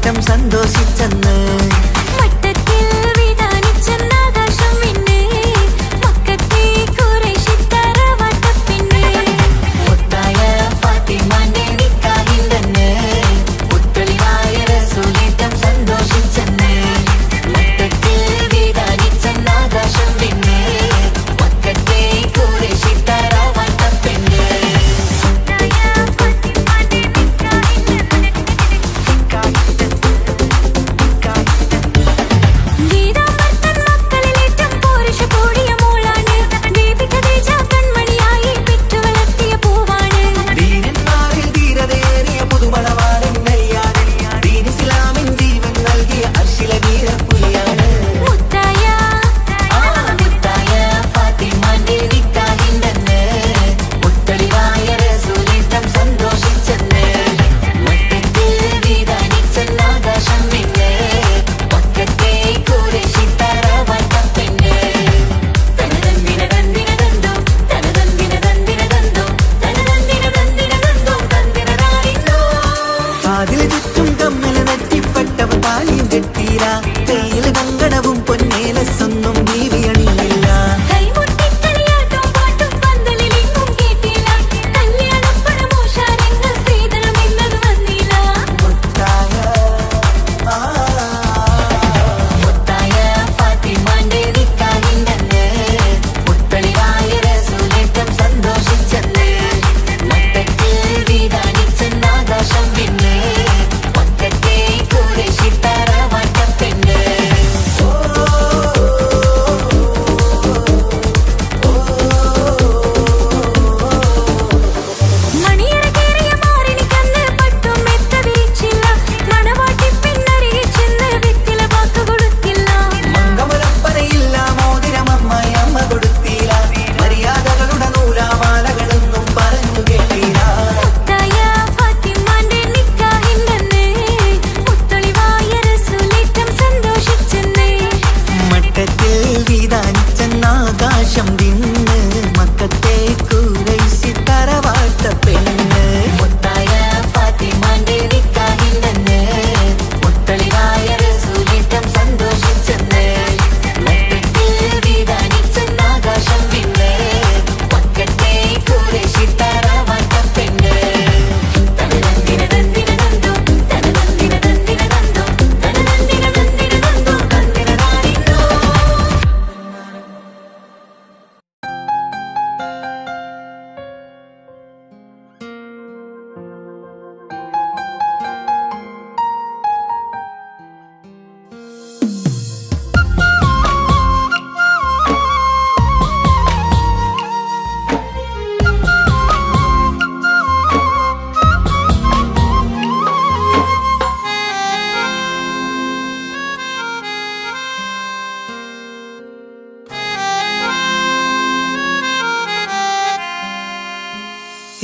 റസൂലേറ്റം സന്തോഷിച്ചെന്ന്.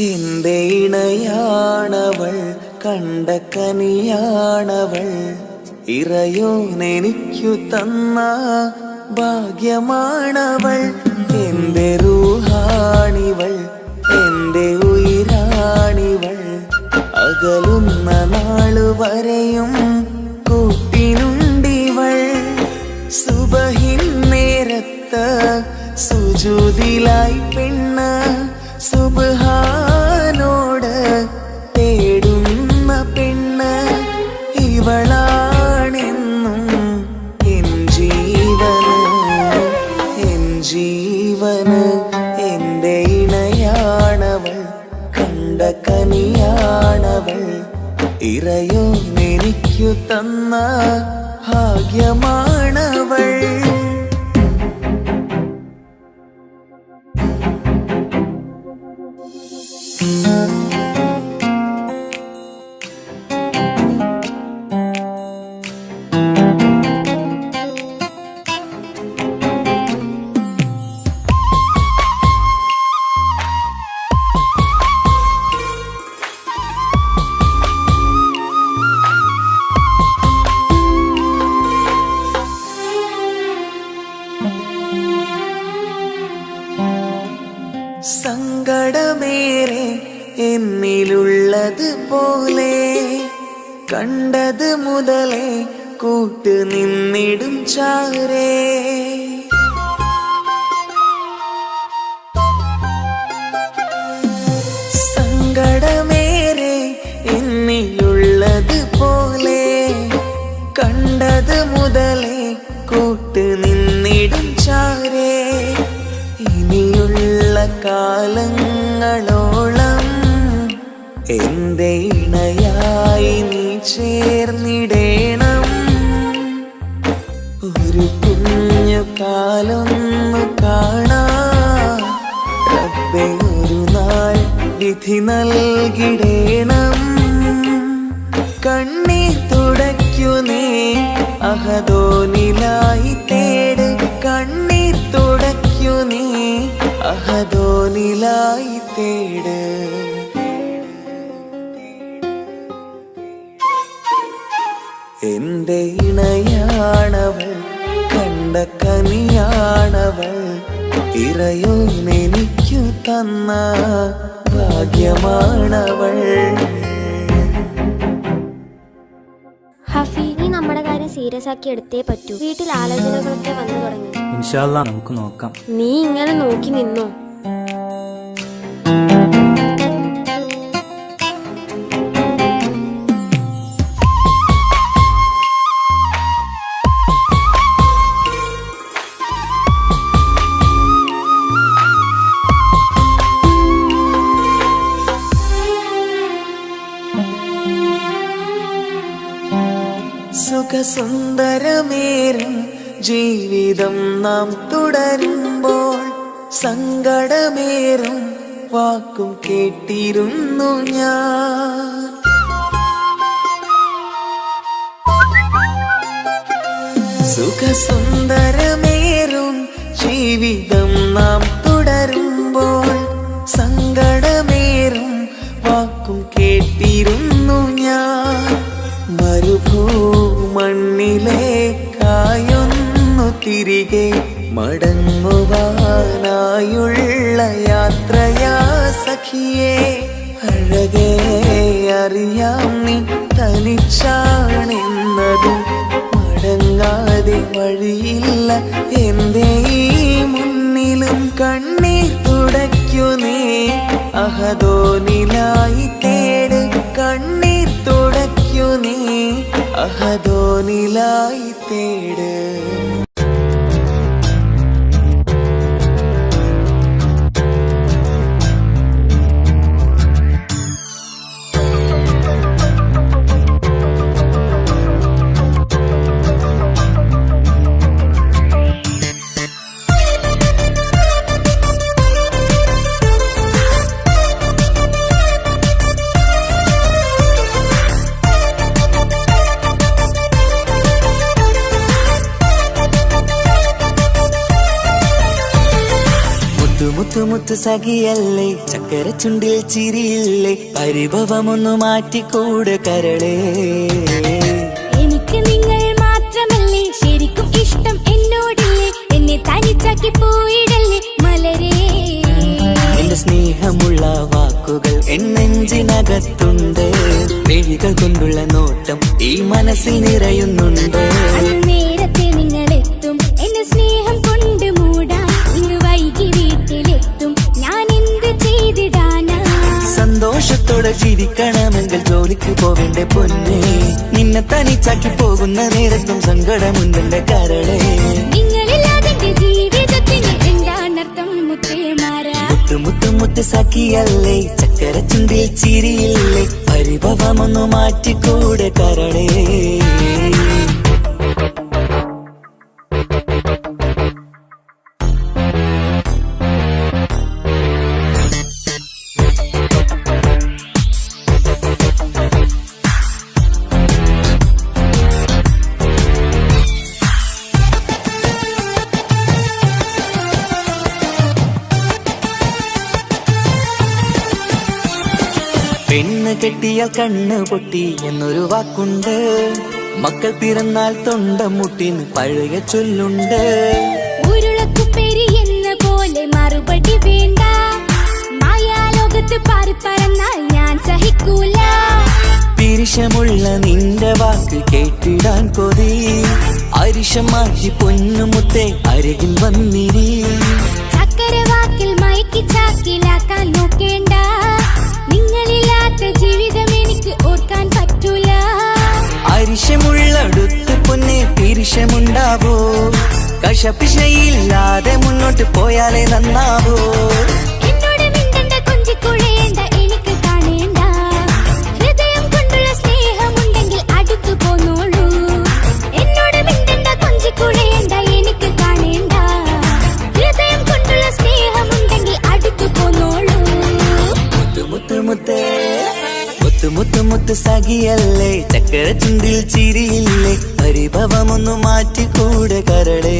എന്റെ ഇണയാണവൾ, കണ്ട കനിയാണവൾ, ഇറയോനെനിക്കു തന്ന ഭാഗ്യമാണവൾ. എന്റെ റൂഹാണിവൾ, എന്റെ ഉയിരാണിവൾ, അകലുന്ന നാളു വരെയും കൂട്ടിനുണ്ടിവൾ. സുബഹിൻ നേരത്ത് സുജൂദിലായി പെണ്ണ് സുബ്ഹാനോട് തേടുന്ന പെണ്ണ് ഇവളാണെന്നും എൻ ജീവന്, എൻ ജീവന്. എന്റെ ഇണയാണവൾ, കണ്ട കനിയാണവൾ, ഇറയോനെനിക്കു തന്ന ഭാഗ്യമാണവൾ. സങ്കടമേറെ എന്നിലുള്ളത് പോലെ, കണ്ടത് മുതലേ കൂട്ട് നിന്നിടും ചാരേ. സങ്കടമേറെ എന്നിലുള്ളത് പോലെ കണ്ടത് മുതലേ കൂട്ട് നിന്നിടും ചാരേ. ഇനിയുള്ള കാലങ്ങളോളം എന്റെ ഇണയായി നീ ചേർന്നിടേണം. ഒരു കുഞ്ഞു കാലൊന്നു കാണാൻ റബ്ബേ ഒരു നാൾ വിധി നൽകിടേണം. കണ്ണീർ തുടയ്ക്കു നീ അഹദോനിലായി തേട്. കണ്ണീർ തുടയ്ക്കു നീ അഹദോനിലായി തേട്. എന്റെ ഇണയാണവൾ, കണ്ട കനിയാണവൾ, ഇറയോനെനിക്കു തന്ന ഭാഗ്യമാണവൾ. ഹഫി, നീ നമ്മുടെ കാര്യം സീരിയസ് ആക്കി എടുത്തേ പറ്റൂ. വീട്ടിൽ ആലോചനകളൊക്കെ വന്നു തുടങ്ങി. ഇൻഷാ അല്ലാഹ് നമുക്ക് നോക്കാം. നീ ഇങ്ങനെ നോക്കി നിന്നോ? സുഖസുന്ദരമേറും ജീവിതം നാം തുടരുമ്പോൾ സങ്കടമേറും വാക്കും കേട്ടിരുന്നു ഞാൻ. സുഖസുന്ദരമേറും ജീവിതം നാം തുടരുമ്പോൾ സങ്കടമേറും വാക്കും കേട്ടിരുന്നു ഞാൻ. മരുഭൂമണ്ണിലേക്കായൊന്നു തിരികെ മടങ്ങുവാനായുള്ള യാത്രയാ സഖിയേ. അഴകേ അറിയാം നീ തനിച്ചാണെന്നതും മടങ്ങാതെ വഴിയില്ല എന്റെ ഈ മുന്നിലും. കണ്ണീർ തുടയ്ക്കു നീ അഹദോനിലായി തേട്. കണ്ണീർ തുടയ്ക്കു നീ അഹദോനിലായി തേട്. മുത്തു സഖിയല്ലേ, ചക്കര ചുണ്ടിൽ ചിരിയില്ലേ, പരിഭവമൊന്നു മാറ്റിക്കൂടെ കരളേ. എനിക്ക് നിങ്ങൾ മാത്രമല്ലേ ശരിക്കും ഇഷ്ടം എന്നോടില്ലേ, എന്നെ തനിച്ചാക്കി പോയിടല്ലേ മലരേ. എന്റെ സ്നേഹമുള്ള വാക്കുകൾ എന്നെഞ്ചിനകത്തുണ്ട്, മിഴികൾ കൊണ്ടുള്ള നോട്ടം ഈ മനസ്സിൽ നിറയുന്നുണ്ട്. നേരത്തെ നിങ്ങളെത്തും എന്നെ സ്നേഹം കൊണ്ട് മൂടാൻ. ഇന്ന് വൈകി വീട്ടിലെത്തും ഞാൻ എന്ത് ചെയ്തിടാനാ. സന്തോഷത്തോടെ ജീവിക്കണമെങ്കിൽ ജോലിക്ക് പോവേണ്ട പൊന്നേ, നിന്നെ തനിച്ചാക്കി പോകുന്ന നേരത്തും സങ്കടമുണ്ടെന്റെ കരളേ. നിങ്ങളില്ലാതെ ജീവിതത്തിന് എന്താണർത്ഥം മുത്തേമാരാ. മുത്ത് സഖിയല്ലേ, ചക്കര ചുണ്ടിൽ ചിരിയില്ലേ, പരിഭവമൊന്നു മാറ്റിക്കൂടെ കരളേ. പെണ്ണ് കെട്ടിയാൽ കണ്ണ് പൊട്ടി എന്നൊരു വാക്കുണ്ട്, മക്കൾ പിറന്നാൽ തൊണ്ട മുട്ടിന് പഴയ ചൊല്ലുണ്ട്. ഉരുളക്കുപ്പേരി എന്ന പോലെ മറുപടി വേണ്ട, മായാലോകത്ത് പാറി പറന്നാൽ ഞാൻ സഹിക്കൂല. പിരിശമുള്ള നിൻ വാക്ക് കേട്ടിടാൻ കൊതി. അരിശമാക്കി പൊന്നുമുത്തേ അരികിൽ വന്നിരി. ചക്കരവാക്കിൽ മയക്കി ചാക്കിലാക്കാൻ നോക്കേണ്ട. നിങ്ങളില്ലാത്ത ജീവിതം എനിക്ക് ഓർക്കാൻ പറ്റൂല. അരിശമുള്ളടുത്ത് പൊന്നെ പിരിശമുണ്ടാവോ? കശപിശയില്ലാതെ മുന്നോട്ട് പോയാലേ നന്നാവോ? എന്നോട് മിണ്ടണ്ട, കൊഞ്ചിക്കുഴയേണ്ട, എനിക്ക് കാണേണ്ട. ഹൃദയം കൊണ്ടുള്ള സ്നേഹമുണ്ടെങ്കിൽ അടുത്തു പോന്നോളൂ. എന്നോട് മിണ്ടണ്ട, കൊഞ്ചിക്കുഴയേണ്ട, എനിക്ക് കാണേണ്ട. ഹൃദയം കൊണ്ടുള്ള സ്നേഹമുണ്ടെങ്കിൽ അടുത്തു പോന്നോളൂ. മുത്ത് മുത്ത് മുത്ത് മുത്ത് മുത്ത് സഖിയല്ലേ, ചക്കര ചുണ്ടിൽ ചിരിയില്ലേ, പരിഭവമൊന്നു മാറ്റിക്കൂടെ കരളേ.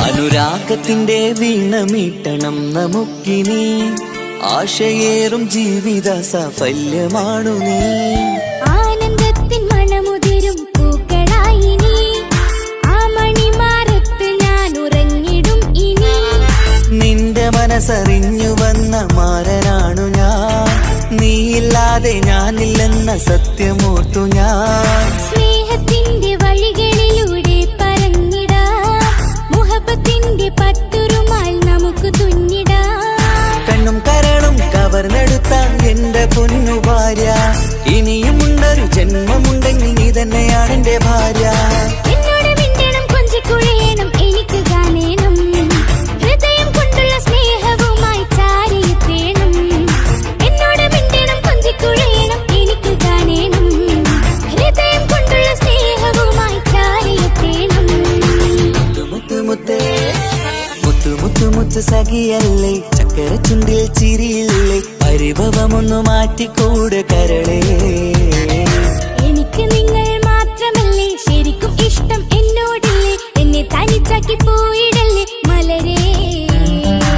അനുരാഗത്തിന്റെ വീണമീട്ടണം നമുക്കിനി. ആശയേറും ജീവിത സാഫല്യമാണു നീ. ആനന്ദത്തിൻ മണമുതിരും പൂക്കളായി നീ. ആ മണിമാറത്ത് ഞാൻ ഉറങ്ങിടും ഇനി. നിന്റെ മനസ്സറിഞ്ഞു വന്ന മാരനാണു ഞാൻ. നീയില്ലാതെ ഞാനില്ലെന്ന സത്യമോർത്തു ഞാൻ. സ്നേഹത്തിന്റെ വഴികളിലൂടെ പറഞ്ഞിടാം. മുഹബത്തിന്റെ പട്ടുറുമാൽ നമുക്ക് തുന്നിടാം. കണ്ണും കരളും കവർന്നെടുത്ത എന്റെ പൊന്നു ഭാര്യ. ഇനിയുമുണ്ടൊരു ജന്മമുണ്ടെങ്കിൽ നീ തന്നെയാണ് എന്റെ ഭാര്യ. എന്നോട് മിണ്ടണം, കൊഞ്ചിക്കുഴയണം, എനിക്ക് കാണേണം. ഹൃദയം കൊണ്ടുള്ള സ്നേഹവുമായി ചാരിയെത്തേണം. എന്നോട് മിണ്ടണം, കൊഞ്ചിക്കുഴയണം, എനിക്ക് കാണേണം. ഹൃദയം കൊണ്ടുള്ള സ്നേഹവുമായി ചാരിയെത്തേണം. മുത്ത് മുത്ത് മുത്ത് മുത്ത് മുത്ത് സഖിയല്ലേ, ചക്കര ചുണ്ടിൽ ചിരിയില്ലേ, പരിഭവമൊന്നു മാറ്റിക്കൂടെ കരളേ. എനിക്ക് നിങ്ങൾ മാത്രമല്ലേ ശരിക്കും ഇഷ്ടം എന്നോടില്ലേ. എന്നെ തനിച്ചാക്കി പോയിടല്ലേ മലരേ.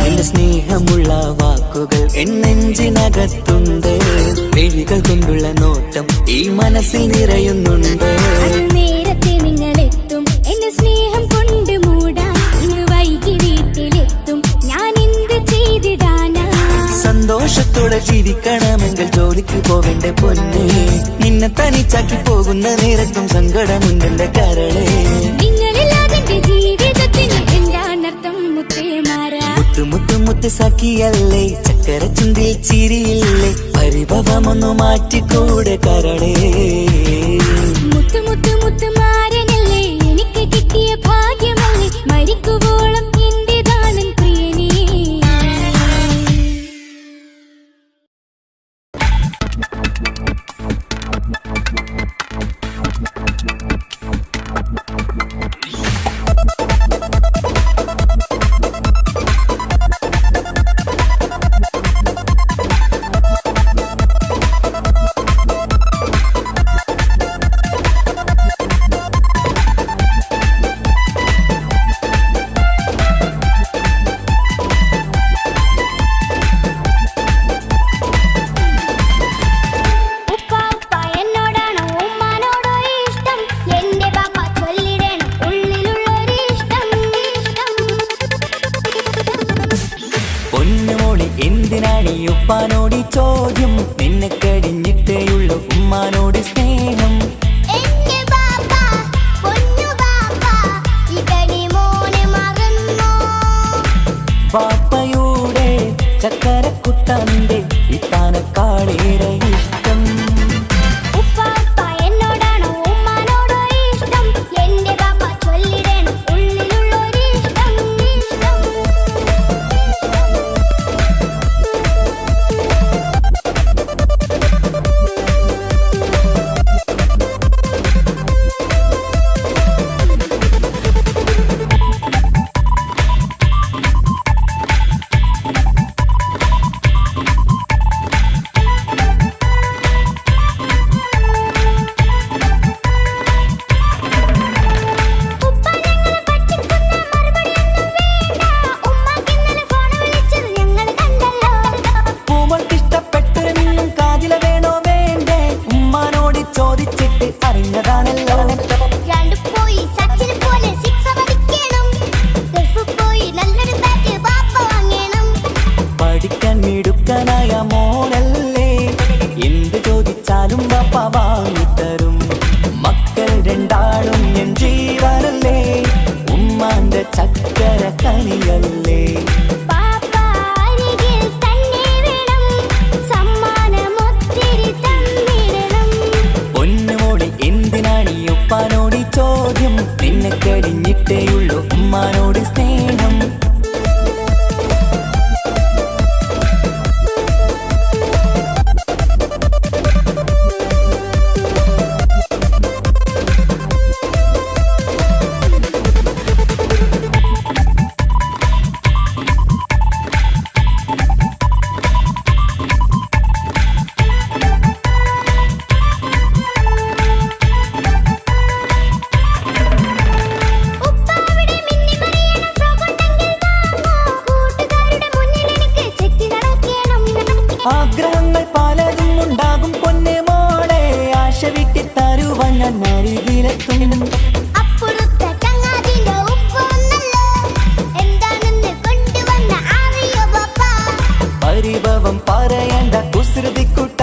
എന്റെ സ്നേഹമുള്ള വാക്കുകൾ എന്നെഞ്ചിനകത്തുണ്ട്. മിഴികൾ കൊണ്ടുള്ള നോട്ടം ഈ മനസ്സിൽ നിറയുന്നുണ്ട്. അന്ന് നേരത്തെ നിങ്ങളെത്തും എന്റെ സ്നേഹം കൊണ്ട് മൂടാൻ. ഇന്ന് വൈകി വീട്ടിലെത്തും ഞാൻ എന്ത് ചെയ്തിടാനാ. സന്തോഷത്തോടെ ജീവിക്കണമെങ്കിൽ ജോലിക്ക് പോവേണ്ട പൊന്നെ. നിന്നെ തനിച്ചാക്കി പോകുന്ന നേരത്തും സങ്കടമുണ്ടെന്റെ കരളേ. നിങ്ങളില്ലാതെ എന്റെ ജീവിതത്തിന് എന്താണർത്ഥം മുത്തേമാരാ. മുത്ത് മുത്ത് മുത്ത് സഖിയല്ലേ, ചക്കര ചുണ്ടിൽ ചിരിയില്ലേ, പരിഭവമൊന്നു മാറ്റിക്കൂടെ കരളേ. മുത്ത് മുത്ത് മുത്ത് മാരനല്ലേ, എനിക്ക് കിട്ടിയ ഭാഗ്യമല്ലേ. മരിക്കുവോളം എന്റേതാണ് പ്രിയനേ. തരുവാൻ ഞാൻ അരികിലെത്തും. അപ്പുറത്തെ ചങ്ങാതിന്റെ ഉപ്പൊന്നല്ലോ എന്താണെന്ന് കൊണ്ടുവന്ന അറിയോ ബാപ്പാ. പരിഭവം പറയണ്ട കുസൃതിക്കുട്ട,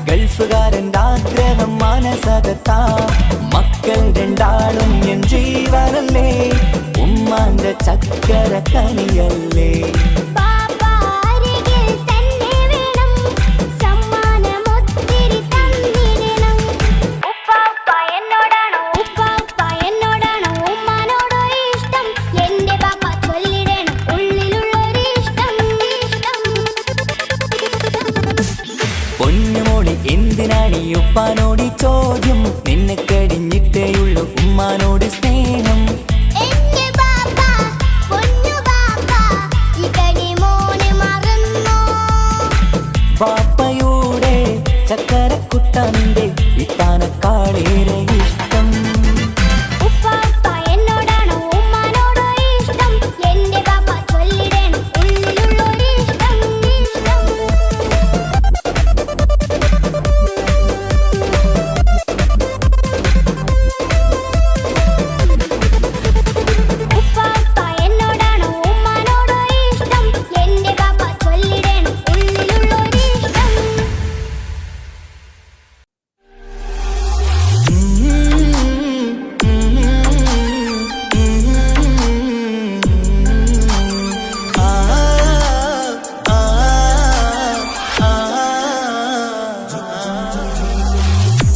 ഗൾഫുകാരൻ്റെ ആഗ്രഹം മനസ്സകത്താ. മക്കൾ രണ്ടാളും എൻ ജീവനല്ലേ, ഉമ്മാന്റെ ചക്കര കനിയല്ലേ. ബാപ്പാ അരികിൽ തന്നെ വേണം, സമ്മാനമൊത്തിരി തന്നിടണം. ഉപ്പാപ്പ എന്നോടാണോ ഉമ്മാനോടോ ഇഷ്ടം, എന്റെ ബാപ്പ ചൊല്ലിടണം ഉള്ളിലുള്ളൊരു ഇഷ്ടം. പൊന്നുമോളി എന്തിനാണ് ഈ ഉപ്പാനോട് ഈ ചോദ്യം, നിന്നെ കഴിഞ്ഞിട്ടേയുള്ളൂ ഉമ്മാനോട് സ്നേഹം. എന്റെ ബാപ്പ പൊന്നു ബാപ്പ ഇകടി മോനെ മറന്നോ. ബാപ്പയുടെ ചക്കരക്കുട്ട നിന്റെ ഇത്താനക്കാളേറെ ഇഷ്ടം. ഉപ്പാപ്പ എന്നോടാണോ ഉമ്മാനോടോ ഇഷ്ടം, എന്റെ ബാപ്പ ചൊല്ലിടണം ഉള്ളിലുള്ളൊരു ഇഷ്ടം. ഉപ്പാപ്പ എന്നോടാണോ ഉമ്മാനോടോ ഇഷ്ടം, എന്റെ ബാപ്പ ചൊല്ലിടണം ഉള്ളിലുള്ളൊരു ഇഷ്ടം.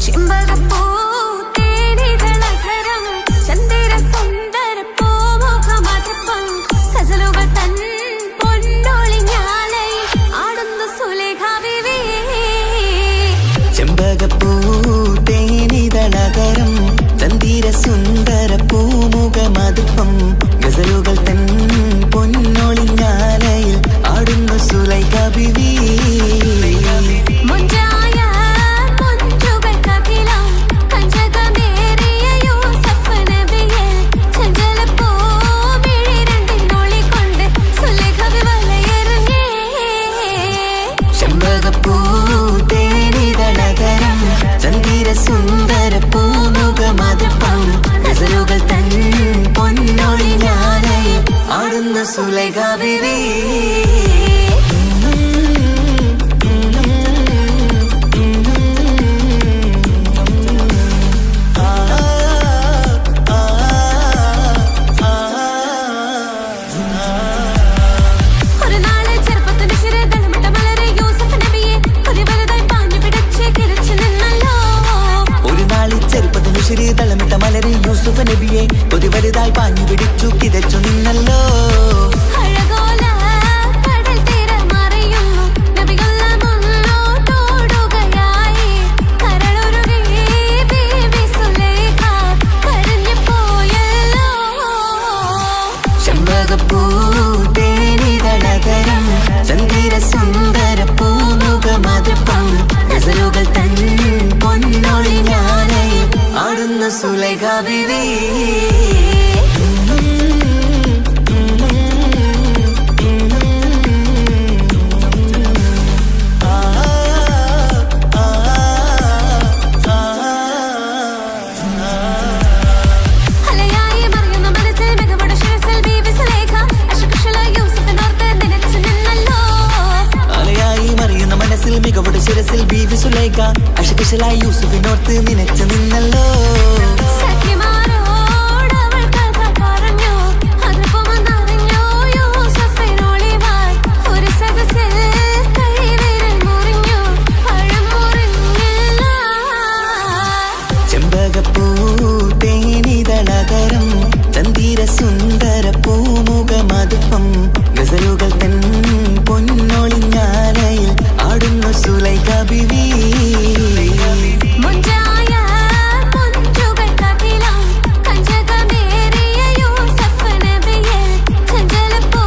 ചെമ്പകപ്പൂ തേനിതളധരം ചന്ദിര സുന്ദര പൂമുഖമധപ്പം ഗസലുകൾ തൻ പൊന്നൊളിഞ്ഞാലയിൽ ആടുന്നു സുലേഖ ബീവി. ചെമ്പകപ്പൂ തേനിതളകരം ചന്ദിര സുന്ദര പൂമുഖമതുപ്പം ഗസലുകൾ തൻ പൊന്നൊളിഞ്ഞാലയിൽ ആടുന്നു സുലൈഖ ബീവി. മുഞ്ചായ മുഞ്ചുകൾക്കകിലം കഞ്ചകമേറിയ യൂസഫ് നബിയെ ചഞ്ചലപ്പൂ മിഴി രണ്ടിനൊളികൊണ്ട് സുലേഖ വലയെറിഞ്ഞേ. ചെമ്പകപ്പൂ തേനിതളകരം ചന്ദിര സുന്ദര പൂമുഖമതുപ്പം ഗസലുകൾ തൻ പൊന്നൊളിഞ്ഞാലയിൽ ആടുന്നു സുലൈഖ ബീവി. ഒരു നാളെ ചെറുപ്പത്തിന്റെ ശിരതളമിട്ട മലരെ യൂസഫ് നബിയെ കൊതിവലുതായി പാഞ്ഞു പിടിച്ച് കിരച്ചു നിന്നല്ലോ. ഒരു നാളിൽ ചെറുപ്പത്തിനു ശരി തളമിട്ട മലരെ യൂസുഫ് നബിയെ കൊതി വലുതായി പാഞ്ഞു പിടിച്ചു കിതച്ചു നിന്നല്ലോ. അഴകോല കടൽ തീരമറിയുന്നു നബികൊള്ള മുന്നോട്ടോടുകയായി. കരളുരുകി ബീവി സുലൈഖ കരഞ്ഞു പോയല്ലോ. ചെമ്പകപ്പൂ തേനിതളകരം ചന്ദിര സുന്ദര പൂമുഖമതുപ്പം ഗസലുകൾ തൻ പൊന്നൊളിഞ്ഞാലയിൽ ആടുന്നു സുലൈഖ ബീവി. അലയായി മറിയുന്ന മനസ്സിൽ മികവുട ശിരസിൽ ബീവി സുലൈഖ അശകുശല യൂസഫിനോർത്ത് നനച്ചു നിന്നല്ലോ. അലയായി മറിയുന്ന മനസ്സിൽ മികവുടെ ശിരസിൽ ബീവി സുലൈഖ അശകുശലായി യൂസുഫിനോർത്ത് നിനച്ചു നിന്നല്ലോ. സഖിമാരോടവൾ കഥ പറഞ്ഞു അതുപോമന്നറിഞ്ഞു യൂസഫിനൊളിവായി. ഒരു സദസ്സിൽ കൈവിരൽ മുറിഞ്ഞു പഴം മുറിഞ്ഞില്ല. ചെമ്പകപ്പൂ തേനിതളകരം ചന്ദിര സുന്ദര പൂമുഖമതുപ്പം ഗസലുകൾ തൻ പൊന്നൊളിഞ്ഞാലയിൽ ആടുന്നു സുലൈഖ ബീവി. മുഞ്ചായ മുഞ്ചുകൾക്കകിലം കഞ്ചകമേറിയ യൂസഫ് നബിയെ ചഞ്ചലപ്പൂ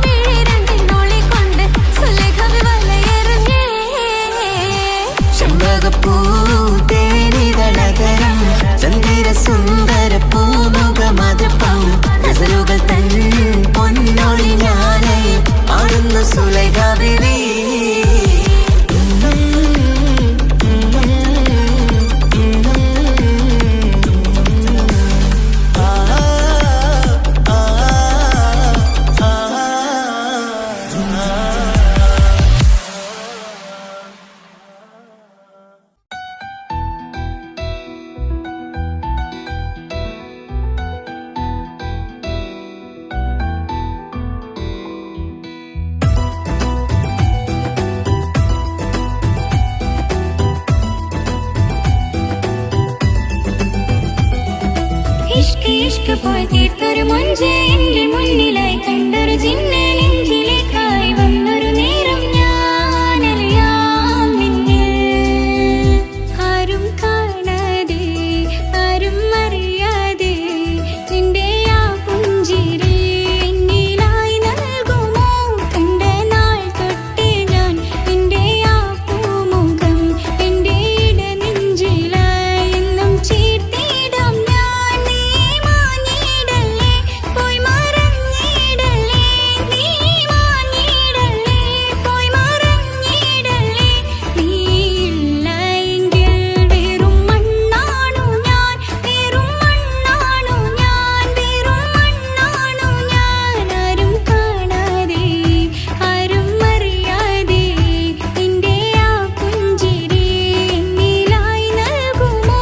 മിഴി രണ്ടിനൊളികൊണ്ട് സുലൈഖ വലയെറിഞ്ഞേ. ചെമ്പകപ്പൂ തേനിതളകരം ചന്ദിര സുന്ദര പൂമുഖമതുപ്പം ഗസലുകൾ തൻ പൊന്നൊളിഞ്ഞാലയിൽ ആടുന്നു സുലൈഖ ബീവി. ഇഷ്ക് ഇഷ്ക് പോയി തീർത്തൊരു മൊഞ്ച് എന്റെ മുന്നിലായി കണ്ടൊരു ജിന്നെ നെഞ്ചിലേക്കായി വന്നൊരു നേരം ഞാൻ അലിയാം നിന്നിൽ. ആരും കാണാതെ ആരും അറിയാതെ നിന്റെ ആ പുഞ്ചിരി എന്നിലായി നൽകുമോ? കണ്ട നാൾ തൊട്ടേ ഞാൻ നിന്റെ ആ പൂമുഖം എന്റെ ഇടനെഞ്ചിലായി എന്നും ചേർത്തിടാം ഞാൻ. നീ മാഞ്ഞിടല്ലേ പോയി മറഞ്ഞിടല്ലേ, നീ മാഞ്ഞിടല്ലേ പോയി മറഞ്ഞിടല്ലേ. നീയില്ല എങ്കിൽ വെറും മണ്ണാണു ഞാൻ, വെറും മണ്ണാണു ഞാൻ, വെറും മണ്ണാണു ഞാൻ. ആരും കാണാതെ ആരും അറിയാതെ നിന്റെ ആ പുഞ്ചിരി എന്നിലായി നൽകുമോ?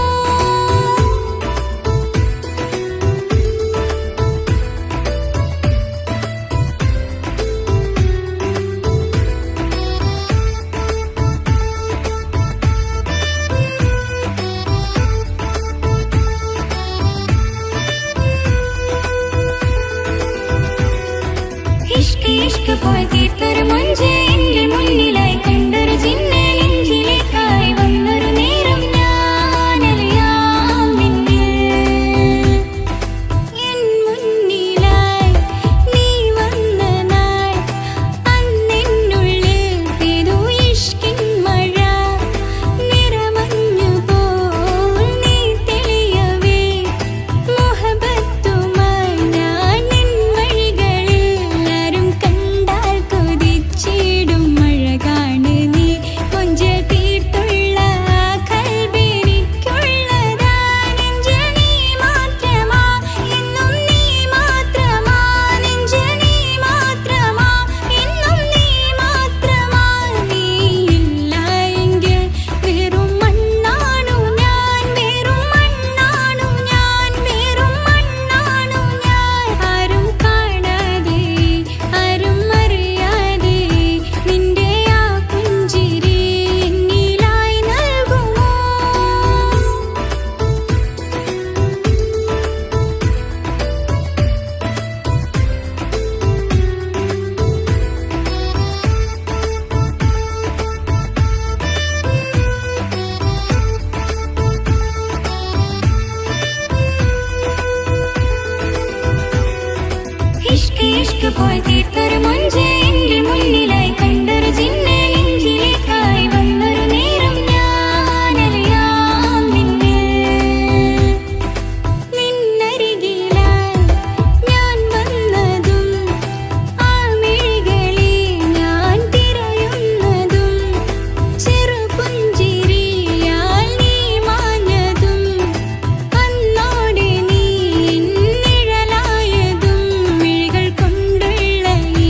ഇഷ്ക് ഇഷ്ക് പോയി തീർത്തൊരു മൊഞ്ച് എന്റെ മുന്നിലായി കണ്ടൊരു ജിന്നെ നെഞ്ചിലേക്കായി വന്നൊരു നേരം ഞാൻ അലിയാം നിന്നിൽ. എൻ മുന്നിലായി നീ വന്ന നാൾ അന്നെന്നുള്ളിൽ പെയ്തു ഇഷ്കിൻ മഴ. നിറമഞ്ഞു പോൽ നീ തെളിയവേ മുഹബത്തുമായി ഞാൻ നിൻ വഴികളിൽ. ആരും കണ്ടാൽ കൊതിച്ചിടും അഴകാണ് നീ. കൊഞ്ചൽ തീർത്തുള്ള ആ കൽബെനിക്കുള്ളതാ. നെഞ്ചിൽ നീ മാത്രമാ, എന്നും നീ മാത്രമാ. നെഞ്ചിൽ നീ മാത്രമാ, എന്നും നീ മാത്രമാ. നീയില്ല എങ്കിൽ വെറും മണ്ണാണു ഞാൻ, വെറും മണ്ണാണു ഞാൻ, വെറും മണ്ണാണു ഞാൻ. ആരും കാണാതെ ആരും അറിയാതെ നിന്റെ ആ പുഞ്ചിരി എന്നിലായി നൽകുമോ? ഇഷ്ക് ഇഷ്ക് പോയി തീർത്തൊരു മൊഞ്ച് എന്റെ മുന്നിലായി കണ്ടൊരു ജിന്നെ നെഞ്ചിലേക്കായി വന്നൊരു നേരം ഞാൻ അലിയാം നിന്നിൽ. നിന്നരികിലായി ഞാൻ വന്നതും ആ മിഴികളിൽ ഞാൻ തിരയുന്നതും ചെറുപുഞ്ചിരിയാൽ നീ മാഞ്ഞതും അന്നോടെ നീ നിഴലായതും മിഴികൾ കൊണ്ടുള്ള ഈ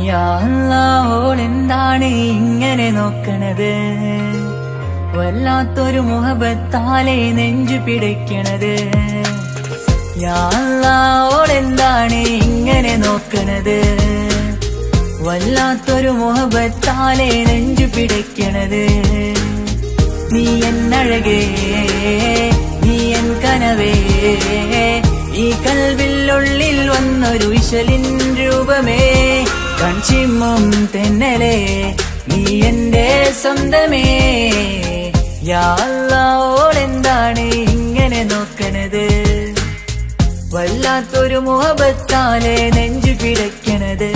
യാ അല്ലാഹ് ഓളെന്താണ് ഇങ്ങനെ നോക്കണത്, വല്ലാത്തൊരു മുഹബത്താലെ നെഞ്ചു പിടയ്ക്കണത്. യാ അല്ലാഹ് ഓളെന്താണ് ഇങ്ങനെ നോക്കണത്, വല്ലാത്തൊരു മുഹബത്താലെ നെഞ്ചു പിടയ്ക്കണത്. നീ എന്നഴകേ, നീ എൻ കനവേ, ഈ കൽവിനുള്ളിൽ വന്നൊരു വിശലിൻ രൂപമേ, കൺചിമ്മും തെന്നലേ, നീ എന്റെ സ്വന്തമേ. യാ അല്ലാഹ് ഓളെന്താണ് ഇങ്ങനെ നോക്കണത്, വല്ലാത്തൊരു മുഹബത്താലെ നെഞ്ചു പിടയ്ക്കണത്.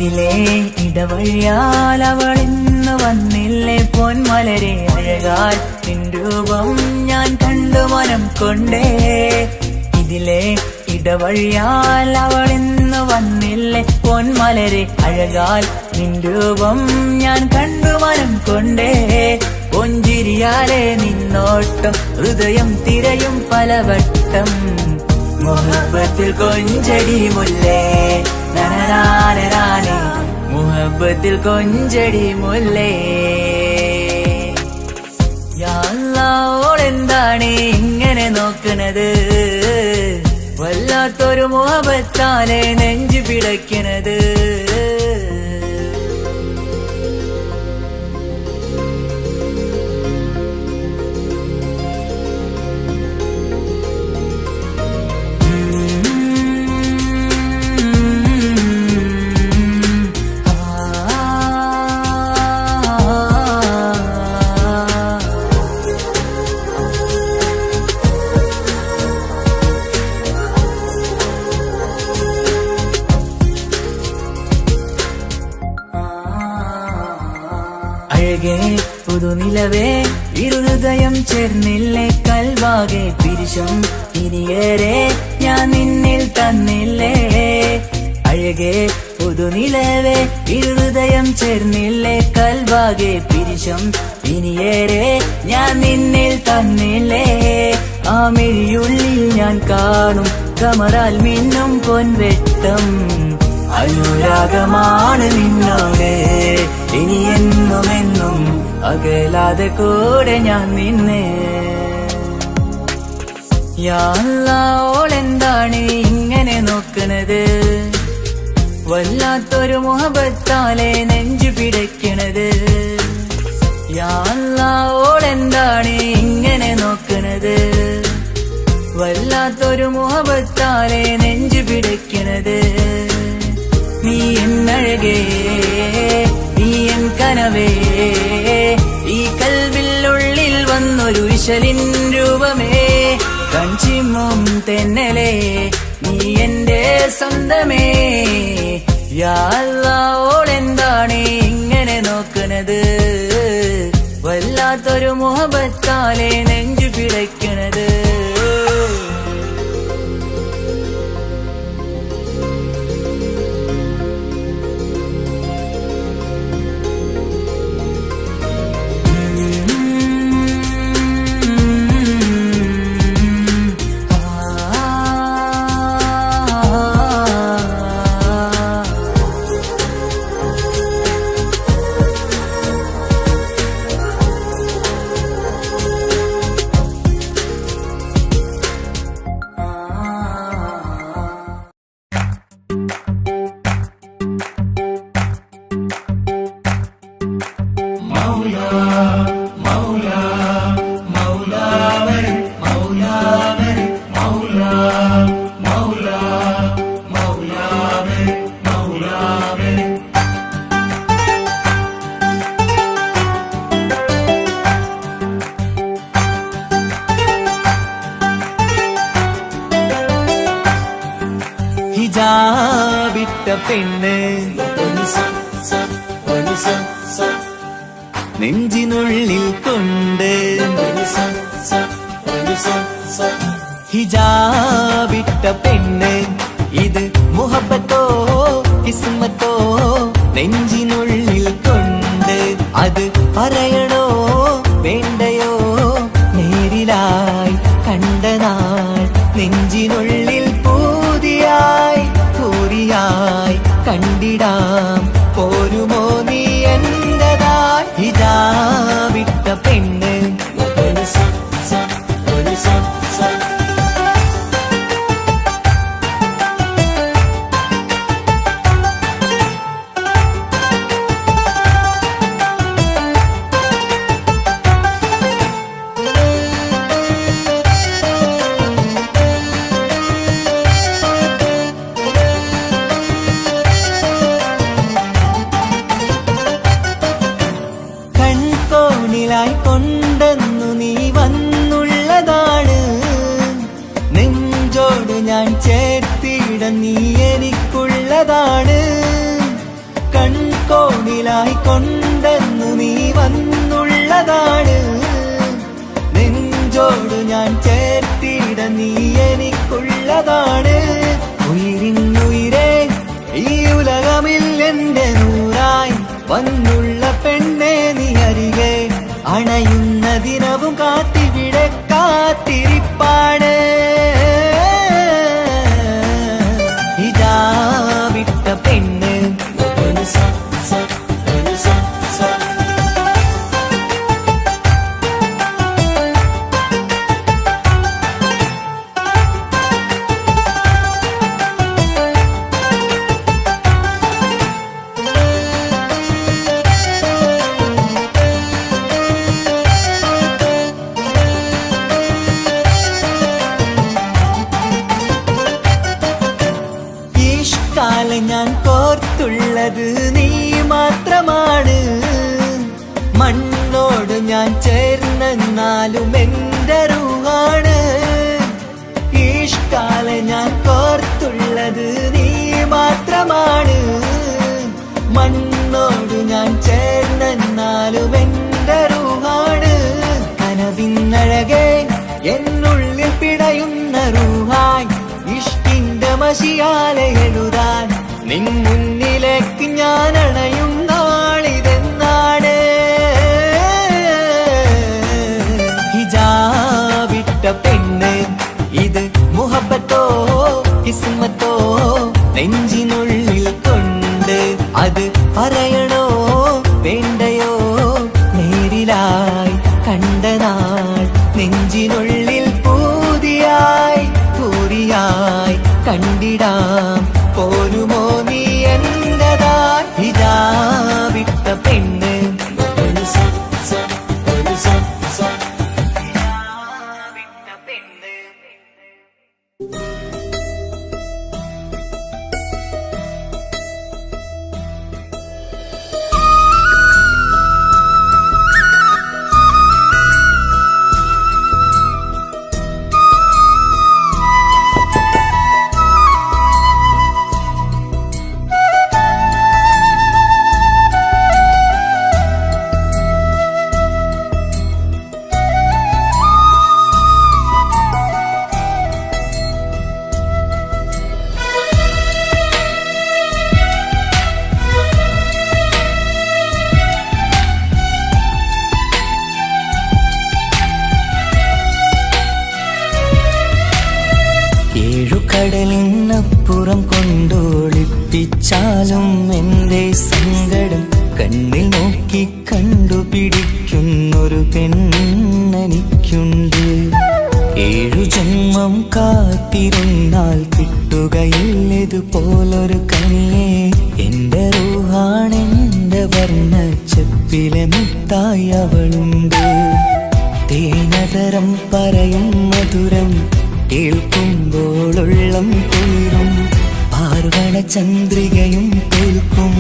ഇതിലെ ഇടവഴിയാൽ അവളിന്ന് വന്നില്ലേ പൊന്മലരെ, അഴകാൽ നിൻ രൂപം ഞാൻ കണ്ടു മനം കൊണ്ടേ. ഇതിലെ ഇടവഴിയാൽ അവളിന്ന് വന്നില്ലേ പൊന്മലരെ, അഴകാൽ നിൻ രൂപം ഞാൻ കണ്ടു മനം കൊണ്ടേ. പൊഞ്ചിരിയാലെ നിന്നോട്ടം ഹൃദയം തിരയും പലവട്ടം, മുഹബത്തിൽ കൊഞ്ചടി മുല്ലേ നനനാനേ, മുഹബത്തിൽ കൊഞ്ചടി മുല്ലേ. യാ അല്ലാഹ് ഓളെന്താണ് ഇങ്ങനെ നോക്കണത്, വല്ലാത്തൊരു മുഹബത്താലെ നെഞ്ചു പിടയ്ക്കണത്. അഴകേ പുതുനിലവേ, ഇരുഹൃദയം ചേർന്നില്ലേ കൽവാകെ പിരിശം ഇനിയേറെ ഞാൻ നിന്നിൽ തന്നില്ലേ. അഴകേ പുതുനിലവേ, ഇരുഹൃദയം ചേർന്നില്ലേ കൽവാകെ പിരിശം ഇനിയേറെ ഞാൻ നിന്നിൽ തന്നില്ലേ. ആ മിഴിയുള്ളിൽ ഞാൻ കാണും കമറാൽ മിന്നും പൊൻവെട്ടം, അനുരാഗമാണ് നിന്നോട് ഇനി എന്നുമെന്നും, അകലാതെ കൂടെ ഞാൻ നിന്നെ. യാ അല്ലാഹ് ഓളെന്താണ് ഇങ്ങനെ നോക്കണത്, വല്ലാത്തൊരു മുഹബത്താലെ നെഞ്ചു പിടയ്ക്കണത്. യാ അല്ലാഹ് ഓളെന്താണ് ഇങ്ങനെ നോക്കണത്, വല്ലാത്തൊരു മുഹബത്താലെ നെഞ്ചു പിടയ്ക്കണത്. നീ എന്നഴകേ, നീ എൻ കനവേ, ഈ കൽവിനുള്ളിൽ വന്നൊരു വിശലിൻ രൂപമേ, കൺചിമ്മും തെന്നലേ, നീ എന്റെ സ്വന്തമേ. യാ അല്ലാഹ് ഓളെന്താണ് ഇങ്ങനെ നോക്കണത്, വല്ലാത്തൊരു മുഹബത്താലെ നെഞ്ചു പിടയ്ക്കണത്. ഹിജാബിട്ട പെണ്ണ് നെഞ്ചിനുള്ളിൽ കൊണ്ട് ഹിജാബിട്ട പെണ്ണ് ഇത് മുഹബത്തോ കിസ്മത്തോ നെഞ്ചിനുള്ളിൽ കൊണ്ട് അത് പറയണോ വേണ്ടയോ നേരിലായി കണ്ട നാൾ നെഞ്ചിനുള്ളിൽ പൂതിയായി പൂരിയായി കണ്ടിടാം പോരുമോ നീ എന്റതായി ഹിജാബിട്ട പെണ്ണ് കൊണ്ടെന്നു നീ വന്നുള്ളതാണ് നെഞ്ചോട് ഞാൻ ചേർത്തിട നീ എനിക്കുള്ളതാണ് കൺകോണിലായി കൊണ്ടെന്നു നീ വന്നുള്ളതാണ് നെഞ്ചോട് ഞാൻ ചേർത്തിട നീ എനിക്കുള്ളതാണ് ഉയിരിന്നുയിരേ ഈ ഉലകമിൽ എന്റെ നൂറായി വന്നുള്ള പെണ്ണെ നീ അരികെ അണയുന്ന ദിനവും കാത്തിവിടെ കാത്തിരിപ്പാണ് ഹിജാബിട്ട പെണ്ണ് ഞാൻ കോർത്തുള്ളത് നീ മാത്രമാണ് മണ്ണോട് ഞാൻ ചേർന്നെന്നാലും എന്റെ റൂഹാണ് ഈഷ്കാലെ ഞാൻ കോർത്തുള്ളത് നീ മാത്രമാണ് മണ്ണോട് ഞാൻ ചേർന്നെന്നാലും എന്റെ റൂഹാണ് കനവിന്നഴകെ എന്നുള്ളിൽ പിടയുന്ന റൂഹായി ഇഷ്കിന്റെ മഷിയാലെ എഴുതാൻ നിൻ മുന്നിലേക്ക് ഞാൻ അണയും നാളിതെന്നാണ് ഹിജാബിട്ട പെണ്ണ് ഇത് മുഹബത്തോ കിസ്മത്തോ നെഞ്ചിനുള്ളിൽ കൊണ്ട് അത് പറയണോ വേണ്ടയോ നേരിലായി കണ്ട നാൾ നെഞ്ചിനുള്ളിൽ പൂതിയായി പൂരിയായി കണ്ടിടാം പോരുമോ നീ എന്റതായി ഹിജാബിട്ട പെണ്ണ് കടലിനപ്പുറം കൊണ്ടോളിപ്പിച്ചാലും എന്റെ സങ്കടം കണ്ണിൽ നോക്കി കണ്ടുപിടിക്കുന്നൊരു പെണ്ണെനിക്കുണ്ട് 7 ജന്മം കാത്തിരുന്നാൽ കിട്ടുകയില്ലതുപോലൊരു കനിയെ എന്റെ റൂഹാണെന്റെ വർണ്ണച്ചെപ്പിലെ മുത്തായി അവളുണ്ട് തേനതരം പറയും മധുരം കേൾക്കുമ്പോളുള്ളം കുളിരും പാർവണ ചന്ദ്രികയും കേൾക്കും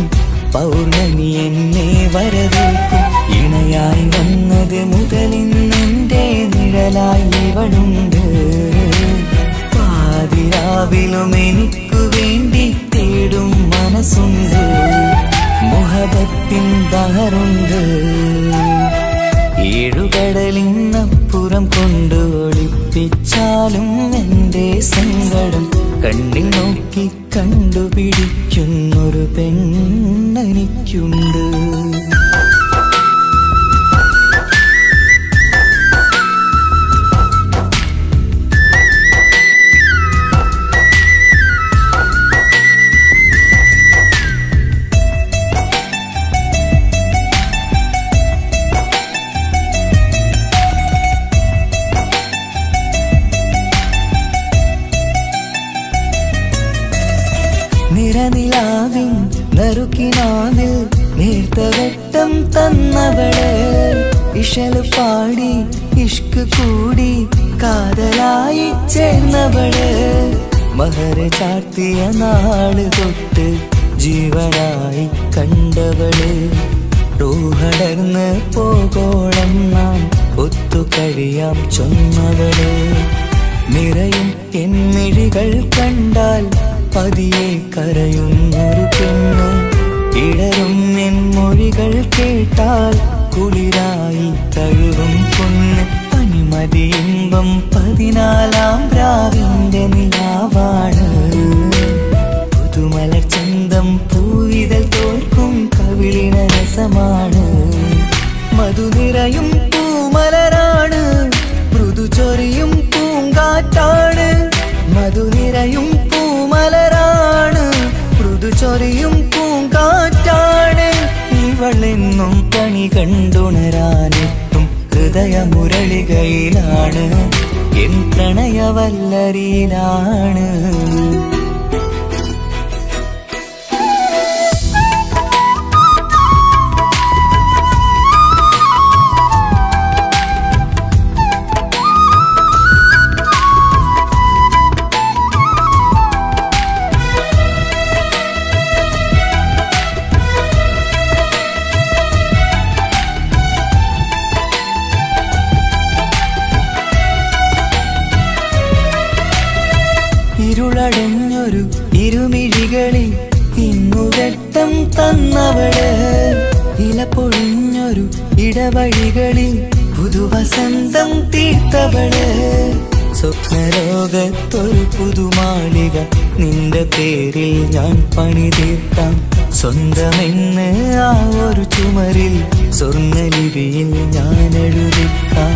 പൗർണമി എന്നെ വരവേൽക്കും ഇണയായി വന്നത് മുതലിന്നെന്റെ നിഴലായി ഇവളുണ്ട് പാതിരാവിലും എനിക്കു വേണ്ടി മനസ്സുണ്ട്, മുഹബത്തിൻ ബഹറുണ്ട്. ഏഴുകടലിനപ്പുറം കൊണ്ട് ഒളിപ്പിച്ചാലും എൻ്റെ സങ്കടം കണ്ണിൽ നോക്കി കണ്ടുപിടിക്കുന്നൊരു പെണ്ണെനിക്കുണ്ട്. നിറനിലാവിൻ നറുക്കിനാവിൽ നേർത്ത വെട്ടം തന്നവള്, ഇശല് പാടി ഇഷ്ക് കൂടി കാതലായി ചേർന്നവള്, മഹർ ചാർത്തിയ നാള് തൊട്ട് ജീവനായി കണ്ടവള്, റൂഹടർന്ന് പോകോളം നാം ഒത്തു കഴിയാം ചൊന്നവള്. നിറയും എന്നിഴികൾ കണ്ടാൽ പതിയെ കരയുന്നൊരു പെണ്ണ്, ഇടരും എൻ മൊഴികൾ കേട്ടാൽ കുളിരായി തഴുകും പൊന്ന്. പനിമതി ഇമ്പം 14-ാം രാവിന്റെ നിലാവാണ്, പുതുമലർ ചന്തം പൂവിതൽ തോൽക്കും കവിളിന രസമാണ്. മധുനിറയും പൂമലരാണ്, മൃദു ചൊരിയും പൂങ്കാറ്റാണ്. മധുനിറയും പൂമലരാണ്, മൃദു ചൊരിയും പൂങ്കാറ്റാണ്. ഇവളെന്നും കണി കണ്ടുണരാനെത്തും ഹൃദയമുരളികയിലാണ്, എൻ പ്രണയവല്ലരിയിലാണ്. ഇരുളടഞ്ഞൊരു ഇരുമിഴികളിൽ ഇന്നു വെട്ടം തന്നവള്, ഇല പൊഴിഞ്ഞൊരു ഇടവഴികളിൽ പുതുവസന്തം തീർത്തവള്. സ്വപ്നലോകത്തൊരു പുതുമാളിക നിന്റെ പേരിൽ ഞാൻ പണി തീർക്കാം, സ്വന്തമെന്ന് ആ ഒരു ചുമരിൽ സ്വർണ്ണലിപിയിൽ ഞാൻ എഴുതിക്കാം.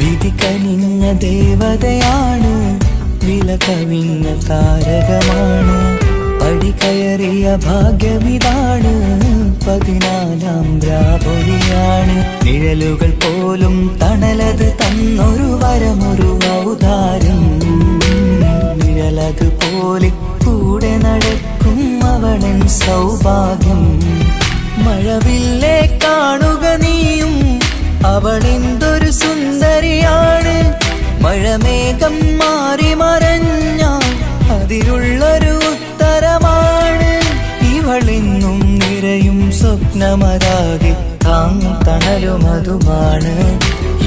വിധി കനിഞ്ഞ ദേവതയാണ്, വില കവിഞ്ഞ താരകമാണ്, പടി കയറിയ ഭാഗ്യമിതാണ്, 14-ാം രാപൊലിയാണ്. നിഴലുകൾ പോലും തണലത് തന്നൊരു വരമൊരു ഔദാര്യം, നിഴലത് പോലെ കൂടെ നടക്കും അവളൻ സൗഭാഗ്യം. മഴവില്ലേ കാണുക നീയും, അവളെന്തൊരു സുന്ദരിയാണ്. മഴമേഘം മാറി മറഞ്ഞാൽ അതിലുള്ളൊരു ഉത്തരമാണ്. ഇവളെന്നും നിറയും സ്വപ്നമതാകെ താങ്ങും തണലുമതുമാണ്.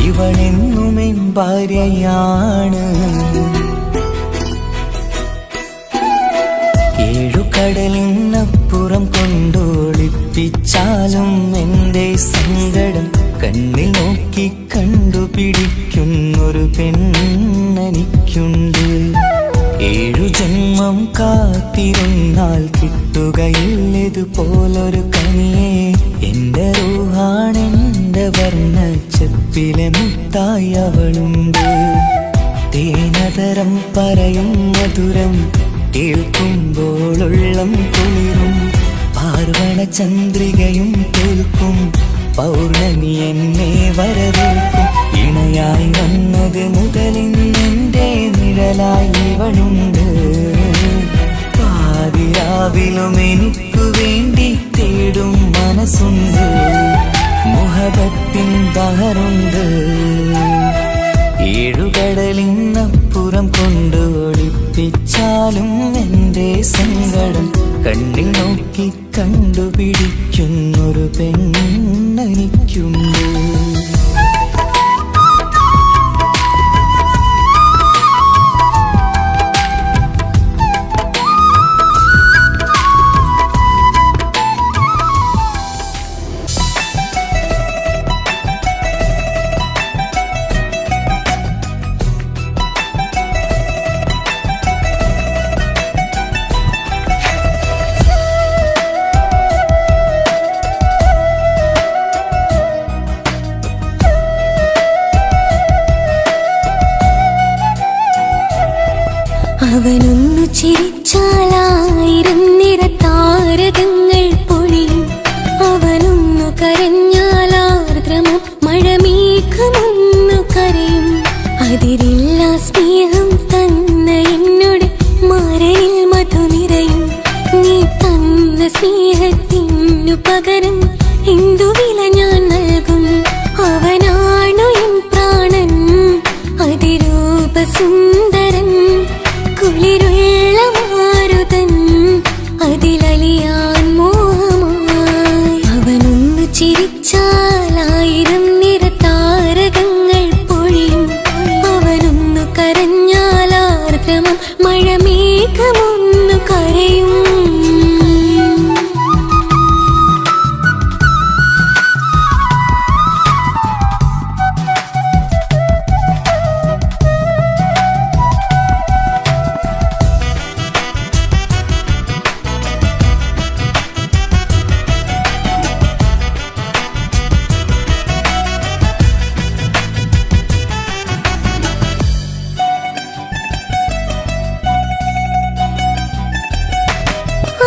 ഇവളെന്നും എൻ ഭാര്യയാണ്. ഏഴുകടലിനപ്പുറം കൊണ്ടോളിപ്പിച്ചാലും എൻ്റെ സങ്കടം കണ്ണിൽ നോക്കി കണ്ടുപിടിക്കുന്നൊരു പെണ്ണെനിക്കുണ്ട്. 7 ജന്മം കാത്തിരുന്നാൽ കിട്ടുകയില്ലതുപോലൊരു കനിയെ, എൻ്റെ റൂഹാണെൻ്റെ വർണ്ണച്ചെപ്പിലെ മുത്തായി അവളുണ്ട്. തേനതരം പറയും മധുരം കേൾക്കുമ്പോളുള്ളം കുളിരും, പാർവണ ചന്ദ്രികയും തോൽക്കും പൗർണമി എന്നെ വരവേൽക്കും. ഇണയായി വന്നത് മുതലിന്നെൻ്റെ നിഴലായി ഇവളുണ്ട്. പാതിരാവിലും എനിക്കു വേണ്ടി തേടും മനസ്സുണ്ട്, മുഹബത്തിൻ ബഹറുണ്ട്. ഏഴുകടലിനപ്പുറം കൊണ്ട് ഒളിപ്പിച്ചാലും എൻ്റെ സങ്കടം കണ്ണിൽ നോക്കി കണ്ടുപിടിക്കുന്നൊരു പെണ്ണെനിക്കുണ്ട്. അവനൊന്നു ചിരിച്ചാലായിരം നിറതാരകങ്ങൾ പൊഴിയും. അവനൊന്നു കരഞ്ഞാലാർദ്രമം മഴമേഘമൊന്നു കരയും. അതിരില്ല സ്നേഹം തന്ന എന്നോട് മരണിൽ മധു നിറയും. നീ തന്ന സ്നേഹത്തിനു പകരം എന്തു വില ഞാൻ നൽകും? അവനാണു എൻ പ്രാണൻ, അതിരൂപസുന്ദരൻ, കുളിരുള്ള മാരുതൻ, അതിലലിയാൻ മോഹമായി. അവനൊന്നു ചിരിച്ചാലായിരം നിറതാരകങ്ങൾ പൊഴിയും. അവനൊന്നു കരഞ്ഞാലാർദ്രമം മഴമേഘമൊന്നു കരയും.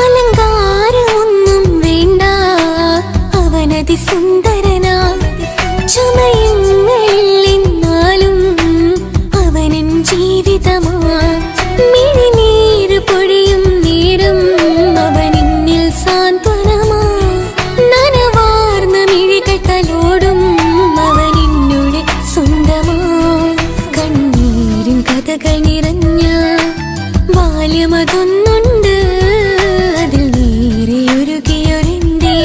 അലങ്കാരമൊന്നും വേണ്ട, അവനതി സുന്ദരനാ. ചമയങ്ങളിൽ എന്നാലും അവനൻ ജീവിതമാ. മിഴിനീര് പൊഴിയും നേരം അവനിന്നിൽ സാന്ത്വനമാ. നനവാർന്ന മിഴികൾ തലോടും അവനിന്നോട് സ്വന്തമാ. കണ്ണീരിൻ കഥകൾ നിറഞ്ഞ ബാല്യമതൊന്നുണ്ട്, അതിൽ നീരെയൊരുകിയൊരെന്റെ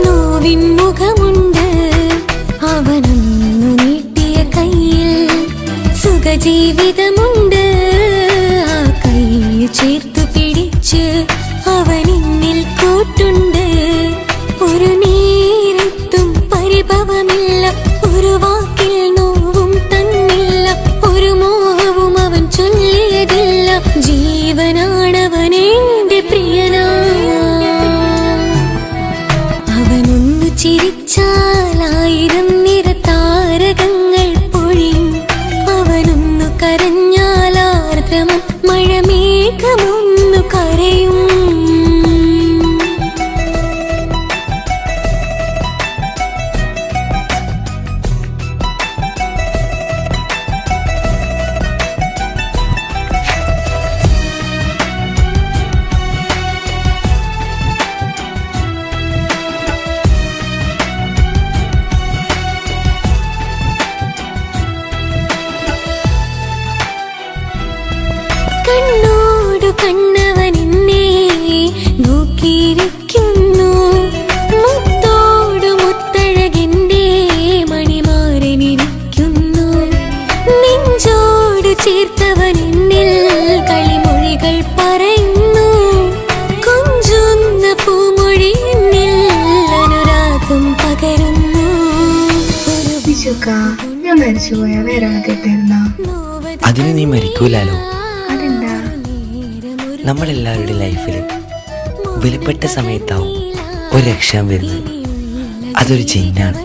നോവിൻ മുഖമുണ്ട്. അവനൊന്നു നീട്ടിയ കയ്യിൽ സുഖജീവിതമുണ്ട്. ആ കൈ ചേർത്തു പിടിച്ച് അവനിന്നിൽ കൂട്ടുണ്ട്. ഒരു നേരത്തും പരിഭവമില്ല, ഒരു വാക്കിൽ നോവും തന്നില്ല, ഒരു മോഹവും അവൻ ചൊല്ലിയതില്ല. ജീവനാണവനെന്റെ പ്രിയനാ. അവനൊന്നു ചിരിച്ചാലായിരം നിറതാരകങ്ങൾ പൊഴിയും. അവനൊന്നു കരഞ്ഞാലാർദ്രമം മഴമേഘമൊന്നു കരയും. കണ്ണോടു കണ്ണവനെന്നെ നോക്കിയിരിക്കുന്നു. മുത്തോടു മുത്തഴകിന്റെ മണിമാരനിരിക്കുന്നു. നെഞ്ചോട് ചേർത്തവനെന്നിൽ കളിമൊഴികൾ പറയുന്നു. കൊഞ്ചുന്ന പൂമൊഴി എന്നിൽ അനുരാഗം പകരുന്നു. ഞാൻ മരിച്ചുപോയ വേറെ കേട്ടിരുന്ന അതിന് നീ മരിക്കൂലാലോ. അതെന്താ? നമ്മളെല്ലാവരുടെ ലൈഫിൽ വിലപ്പെട്ട സമയത്താവും ഒരു രക്ഷാൻ വരുന്നത്. അതൊരു ജിന്നാണ്.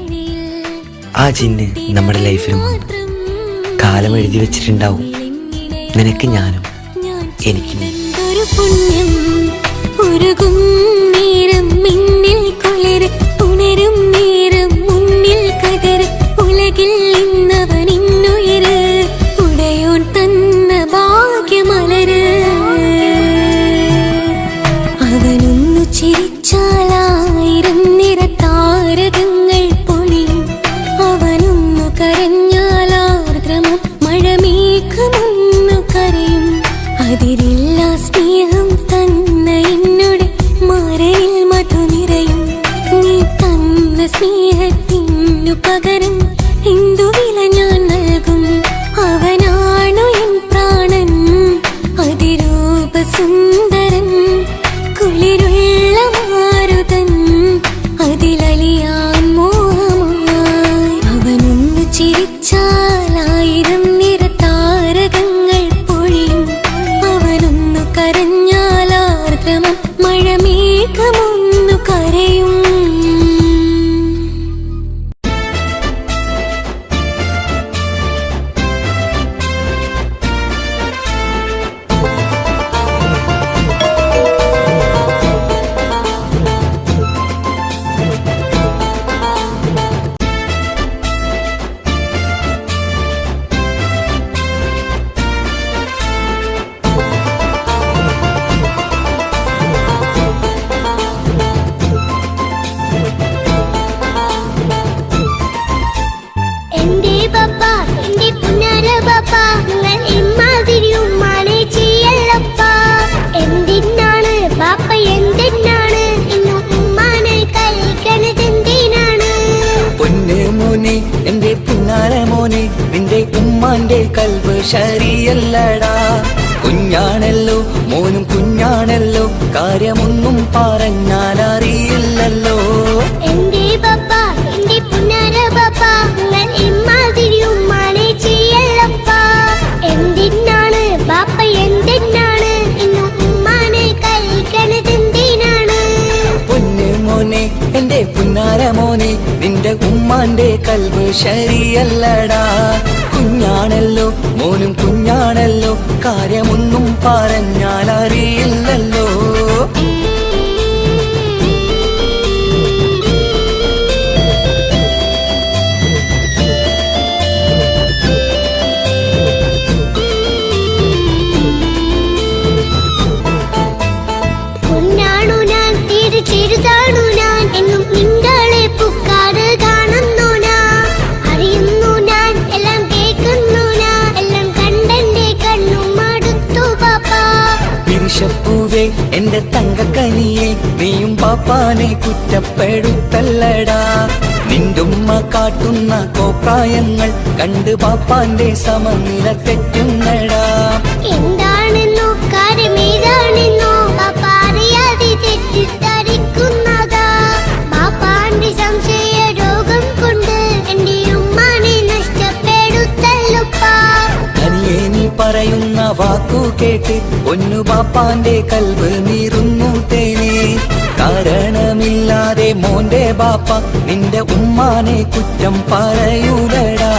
ആ ജിന്ന് നമ്മുടെ ലൈഫിലും വന്നു കാലം എഴുതി വെച്ചിട്ടുണ്ടാവും. നിനക്ക് ഞാനും എനിക്ക് നീ. പുണ്യം ഉരുകും നേരം മിന്നിൽ കുളിര് ഉണരും നേരം മുന്നിൽ കതിര്. ഉലകിൽ ഇന്നവൻ ഇന്നുയര് ഉടയോൻ തന്ന ഭാഗ്യമലര്. അവനൊന്നു ചിരിച്ചാലായിരം നിറതാരകങ്ങൾ പൊഴിയും. അവനൊന്നു കരഞ്ഞാലാർദ്രമം മഴമേഘമൊന്നു കരയും. അതിരില്ല സ്നേഹം തന്ന എന്നോട് മരണിൽ മധു നിറയും. നീ തന്ന സ്നേഹത്തിനു പകരം എന്തു വില ഞാൻ നൽകും? അവനാണു എൻ പ്രാണൻ, അതിരൂപസുന്ദരൻ, കുളിരുള്ള മാരുതൻ, അതിലലിയാൻ മോഹമായി. അവനൊന്നു ചിരിച്ചാലായിരം നിറതാരകങ്ങൾ പൊഴിയും. അവനൊന്നു ശരിയല്ലടാ. കുഞ്ഞാണല്ലോ മോനും കുഞ്ഞാണല്ലോ, കാര്യമൊന്നും പറഞ്ഞാൽ അറിയില്ലല്ലോ. എന്റെ പപ്പ എന്റെ പുന്നാര പപ്പ, നിങ്ങൾ ഇമ്മാതിരി ഉമ്മാനെ ചെയ്യല്ലപ്പ. എന്തിനാണ് ബാപ്പ എന്തിനാണ് ഇന്നും ഉമ്മാനെ കഴിക്കണത് എന്തിനാണ്? പൊന്നു മോനെ എന്റെ പുന്നാര മോനെ, നിന്റെ ഉമ്മാന്റെ കൽബ് ശരിയല്ലടാ. കുഞ്ഞാണല്ലോ മോനും കുഞ്ഞാണല്ലോ, കാര്യമൊന്നും പറഞ്ഞാൽ അറിയില്ലല്ലോ. പൊന്നാണു ഞാൻ തീരെ ചെറുതാണു ഞാൻ, എന്നും നിങ്ങളെ പുക്കാറ് കാണുന്നു ഞാൻ. അറിയുന്നു ഞാൻ എല്ലാം കേൾക്കുന്നു ഞാൻ, എല്ലാം കണ്ടെന്റെ കണ്ണും മടുത്തു പാപ്പ. പിരിശപ്പൂവേ എന്റെ തങ്കക്കനിയെ, നീയും പാപ്പാനെ കുറ്റപ്പെടുത്തല്ലടാ. നിന്റുമ്മ കാട്ടുന്ന കോപ്രായങ്ങൾ കണ്ട് പാപ്പാന്റെ സമനില തെറ്റുന്നടാ. എന്താണെന്നോ കാര്യമേതാണെന്നോ പാപ്പ അറിയാതെ തെറ്റിദ്ധരിക്കുന്നതാ. പാപ്പാന്റെ സംശയ രോഗം കൊണ്ട് എന്റെ ഉമ്മാനെ നഷ്ടപ്പെടുത്തല്ലുപ്പാ. കനിയെ നീ പറയുന്ന വാക്കു കേട്ട് പൊന്നു പാപ്പാന്റെ കൽബ് നീറുന്നു തേനെ. കാരണമില്ലാതെ മോന്റെ ബാപ്പ നിന്റെ ഉമ്മാനെ കുറ്റം പറയൂലടാ.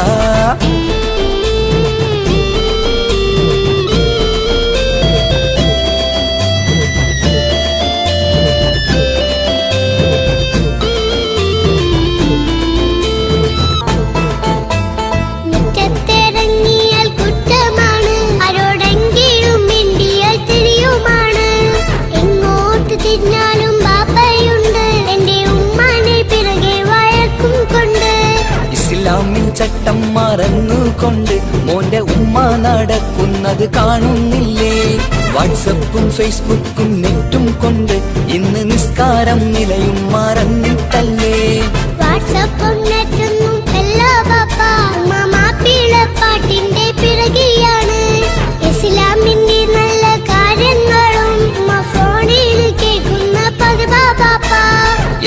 മുറ്റത്തിറങ്ങിയാൽ കുറ്റമാണ്, ആരോടെങ്കിലും മിണ്ടിയാൽ തിരിയുമാണ്. എങ്ങോട്ട് തിരിഞ്ഞാലും ബാപ്പയുണ്ട്, എന്റെ ഉമ്മാനെ പിറകെ വഴക്കും കൊണ്ട്. ഇസ്ലാമിൻ ചട്ടം മറന്നുകൊണ്ട് മോന്റെ ഉമ്മ നടക്കുന്നത് കാണുന്നില്ലേ? വാട്സപ്പും ഫേസ്ബുക്കും നെറ്റും കൊണ്ട് ഇന്ന് നിസ്കാരം നിലയും മറന്നിട്ടല്ലേ? വാട്സപ്പും നെറ്റൊന്നും അല്ല ബാപ്പ, ഉമ്മ മാപ്പിളപ്പാട്ടിന്റെ പിറകെയാണ്. ഇസ്ലാമിന്റെ നല്ല കാര്യങ്ങളും ഉമ്മ ഫോണിൽ കേൾക്കുന്ന പതിവാ ബാപ്പ.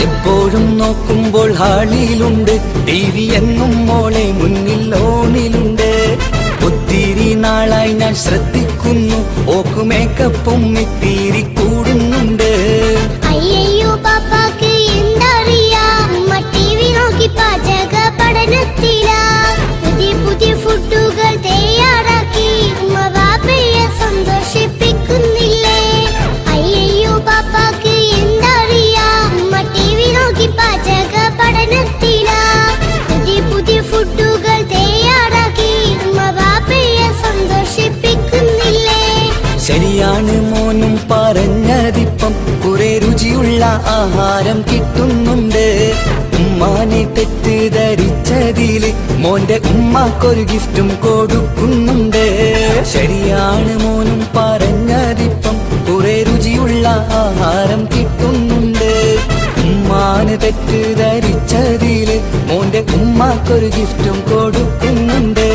എപ്പോഴും നോക്കുമ്പോൾ ഹാളിലുണ്ട് TV എന്നും മോളെ മുന്നിൽ ഓണിലുണ്ട്. ഒത്തിരി നാളായി ഞാൻ ശ്രദ്ധിക്കുന്നു, ഓക്ക് മേക്കപ്പും ഇത്തിരി കൂടുന്നുണ്ട്. അയ്യോ പാപ്പാക്ക് എന്തറിയാ, ഉമ്മ TV നോക്കി പാചക പഠനത്തിലാ. പുതിയ പുതിയ ഫുഡുകൾ തയ്യാറാക്കി ഉമ്മ ബാപ്പയെ സന്തോഷിപ്പിക്കുന്നില്ലേ? അയ്യോ പാപ്പാക്ക് എന്തറിയാ, ഉമ്മ TV നോക്കി പാചക പഠനത്തിലാ. പുതിയ പുതിയ ഫുഡുകൾ തയ്യാറാക്കി ഉമ്മ ബാപ്പയെ സന്തോഷിപ്പിക്കുന്നില്ലേ? ശരിയാണ് മോനും പറഞ്ഞതിപ്പം, കുറെ രുചിയുള്ള ആഹാരം കിട്ടുന്നുണ്ട്. ഉമ്മാനെ തെറ്റിദ്ധരിച്ചതില് മോന്റെ ഉമ്മാക്കൊരു ഗിഫ്റ്റും കൊടുക്കുന്നുണ്ട്. ശരിയാണ് മോനും പറഞ്ഞതിപ്പം, കുറെ രുചിയുള്ള ആഹാരം കിട്ടുന്നുണ്ട്. ഉമ്മാനെ തെറ്റിദ്ധരിച്ചതില് മോന്റെ ഉമ്മാക്കൊരു ഗിഫ്റ്റും കൊടുക്കുന്നുണ്ട്.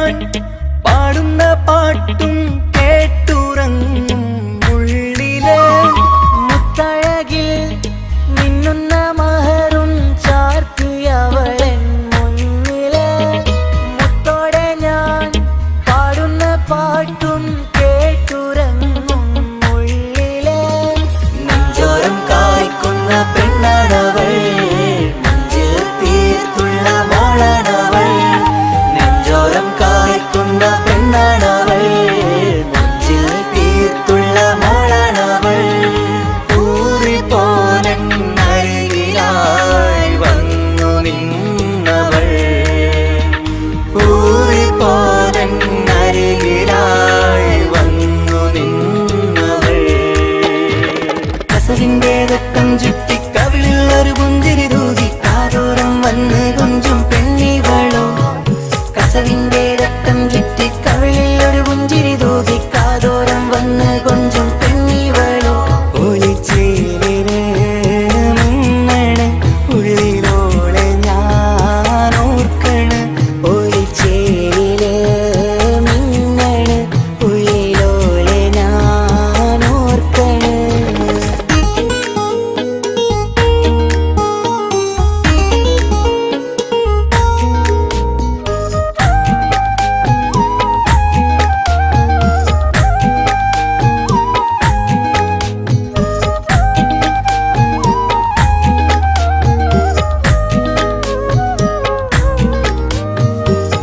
ഞാൻ പാടുന്ന പാട്ടും കേട്ടുറങ്ങും ഉള്ളിലെ മുത്തഴകിൽ മിന്നുന്ന മഹറും ചാർത്തിയവളെ മുന്നിലെ മുത്തോടെ ഞാൻ പാടുന്ന പാട്ടും കേട്ടുറങ്ങും ഉള്ളിലെ നെഞ്ചോരം കായ്ക്കുന്ന പെണ്ണാണവൾ നെഞ്ചിൽ തീർത്തുള്ള മോളാണവൾ നെഞ്ചോരം കായ്ക്കുന്ന പെണ്ണാണവൾ നെഞ്ചിൽ തീർത്തുള്ള മോളാണവൾ ഊറിപ്പോലരികിലായി വന്നു നിന്നവൾ ഊറിപ്പോലരികിലായി വന്നു നിന്നവൾ കസവിന്റെ രക്തം ചുറ്റി കവിളിൽ ഒരു പുഞ്ചിരി തൂകി കാതോരം വന്ന് കൊഞ്ചും പെണ്ണിവളോ കസവിന്റെ രക്തം ചുറ്റി കവിളിൽ ഒരു പുഞ്ചിരി തൂകി കാതോരം വന്ന് കൊഞ്ചും പെണ്ണിവളോ ഒളിച്ചേലിന് മിന്നണ് ഉള്ളിലോളെ ഞാൻ ഓർക്കണ് ഒളിച്ചേലില് മിന്നണ് ഉള്ളിലോളെ ഞാൻ ഓർക്കണ്